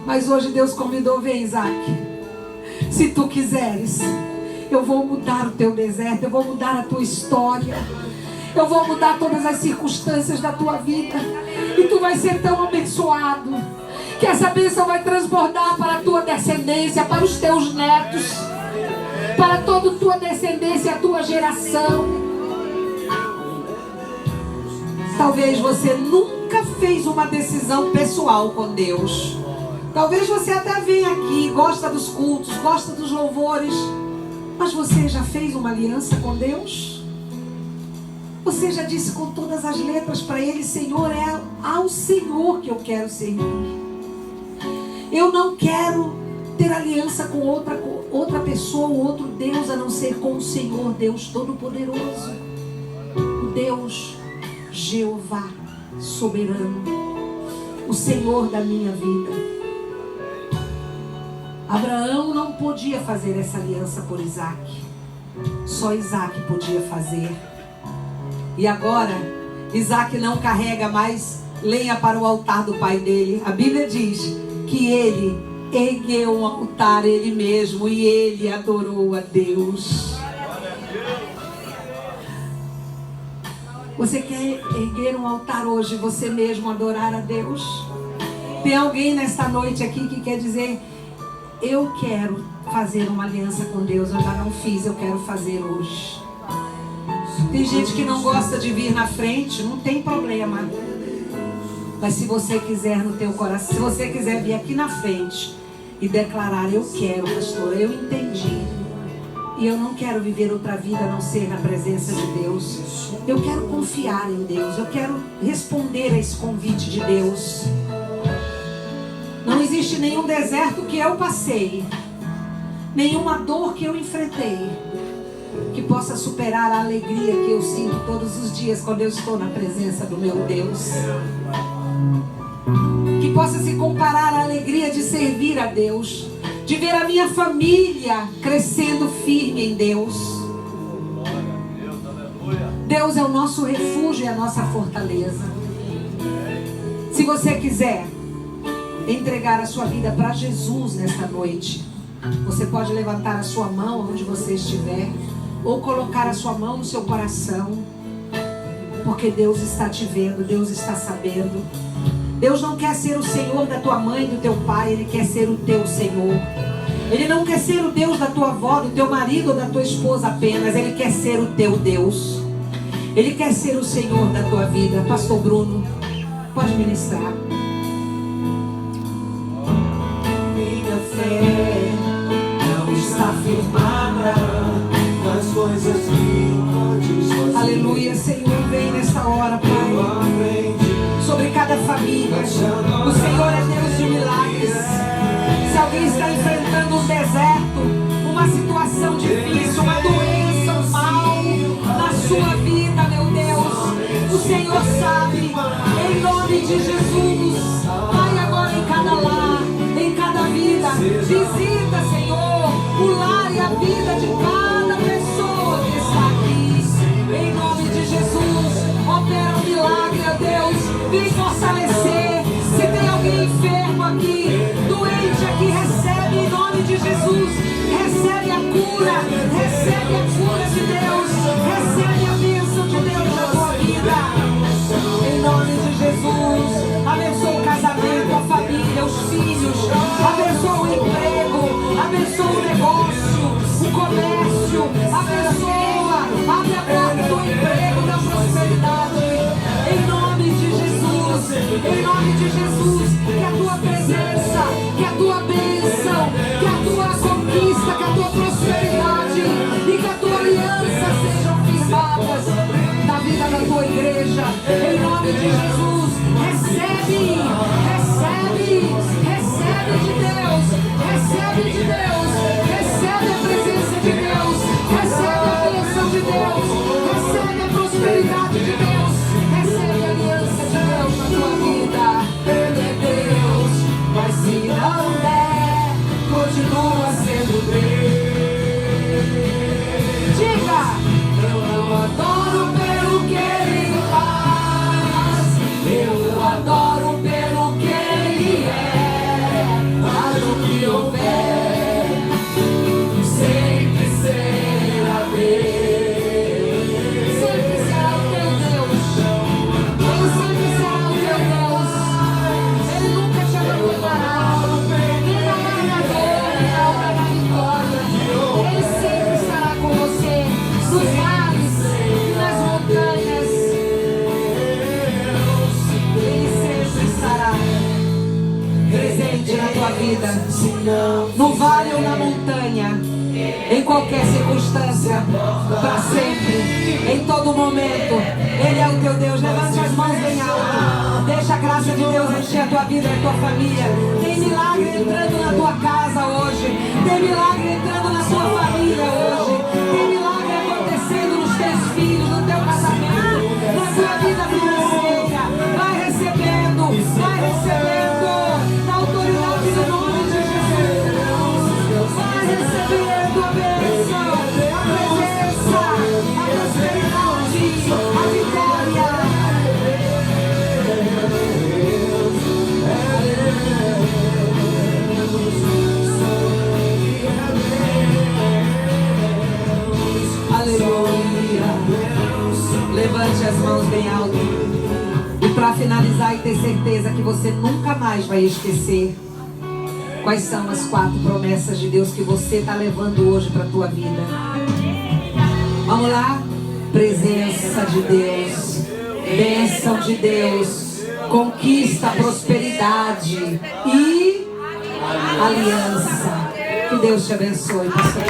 Mas hoje Deus convidou: vem, Isaac, se tu quiseres, eu vou mudar o teu deserto, eu vou mudar a tua história, eu vou mudar todas as circunstâncias da tua vida, e tu vai ser tão abençoado que essa bênção vai transbordar para a tua descendência, para os teus netos, para toda a tua descendência, a tua geração. Talvez você nunca fez uma decisão pessoal com Deus. Talvez você até venha aqui, gosta dos cultos, gosta dos louvores, mas você já fez uma aliança com Deus? Você já disse com todas as letras para Ele: Senhor, é ao Senhor que eu quero servir. Eu não quero ter aliança com outra pessoa ou outro Deus, a não ser com o Senhor, Deus Todo-Poderoso, o Deus Jeová soberano, o Senhor da minha vida. Abraão não podia fazer essa aliança por Isaac. Só Isaac podia fazer. E agora, Isaac não carrega mais lenha para o altar do pai dele. A Bíblia diz que ele ergueu um altar ele mesmo e ele adorou a Deus. Você quer erguer um altar hoje, você mesmo adorar a Deus? Tem alguém nesta noite aqui que quer dizer: eu quero fazer uma aliança com Deus, eu já não fiz, eu quero fazer hoje. Tem gente que não gosta de vir na frente, não tem problema. Mas se você quiser no teu coração, se você quiser vir aqui na frente e declarar: eu quero, pastor, eu entendi, e eu não quero viver outra vida a não ser na presença de Deus. Eu quero confiar em Deus, eu quero responder a esse convite de Deus. Não existe nenhum deserto que eu passei, nenhuma dor que eu enfrentei, que possa superar a alegria que eu sinto todos os dias quando eu estou na presença do meu Deus. Que possa se comparar à alegria de servir a Deus, de ver a minha família crescendo firme em Deus. Deus é o nosso refúgio e a nossa fortaleza. Se você quiser entregar a sua vida para Jesus nesta noite, você pode levantar a sua mão onde você estiver, ou colocar a sua mão no seu coração, porque Deus está te vendo, Deus está sabendo. Deus não quer ser o Senhor da tua mãe, do teu pai, Ele quer ser o teu Senhor. Ele não quer ser o Deus da tua avó, do teu marido ou da tua esposa apenas, Ele quer ser o teu Deus. Ele quer ser o Senhor da tua vida. Pastor Bruno, pode ministrar. Minha fé não está firmada nas coisas que podes fazer. Aleluia, Senhor, vem nesta hora, Pai, sobre cada família, hoje. O Senhor é Deus de milagres. Se alguém está enfrentando um deserto, uma situação difícil, uma doença, um mal na sua vida, meu Deus, o Senhor sabe. Em nome de Jesus, vai agora em cada lar, em cada vida. Visita, Senhor, o lar e a vida de cada pessoa que está aqui. Em nome de Jesus, opera um milagre, ó Deus. Vem fortalecer. Se tem alguém enfermo aqui, doente aqui, recebe em nome de Jesus. Recebe a cura, recebe a cura de Deus, recebe a bênção de Deus na tua vida. Em nome de Jesus, abençoa o casamento, a família, os filhos, abençoa o emprego, abençoa o negócio, o comércio, abençoa, abre a porta do emprego, da prosperidade. Em nome de Jesus, em nome de Jesus, que a tua presença, que a tua bênção, que a tua conquista, que a tua prosperidade e que a tua aliança sejam firmadas na vida da tua igreja. Em nome de Jesus, recebe, recebe, recebe de Deus, recebe de Deus, recebe a presença de Deus, recebe a bênção de Deus, recebe a prosperidade de Deus, recebe a aliança de Deus na tua vida. Ele é Deus, mas se não der, continua sendo Deus. Diga, eu não adoro pelo que Ele faz, eu adoro pelo que Ele é. Mas o que houver, sempre será Deus. Sempre será o teu Deus. Ele sempre será o teu Deus. Ele nunca te abandonará. Nem na hora da dor, nem na hora da vitória. Ele sempre estará com você, nos vales e nas montanhas. Ele sempre estará presente na tua vida, no vale ou na montanha, em qualquer circunstância, para sempre, em todo momento. Ele é o teu Deus. Levante as mãos bem alto. Deixa a graça de Deus encher a tua vida e a tua família. Tem milagre entrando na tua casa hoje. Tem milagre entrando na tua família hoje. Tem milagre acontecendo nos teus filhos, no teu casamento, na tua vida financeira. Vai recebendo, na autoridade do nome de Jesus. Vai recebendo a bênção, a presença, a prosperidade, a vitória. Aleluia. Levante as mãos bem alto. E para finalizar e ter certeza que você nunca mais vai esquecer, quais são as 4 promessas de Deus que você está levando hoje para a tua vida? Vamos lá? Presença de Deus, bênção de Deus, conquista, prosperidade e aliança. Que Deus te abençoe, pastor.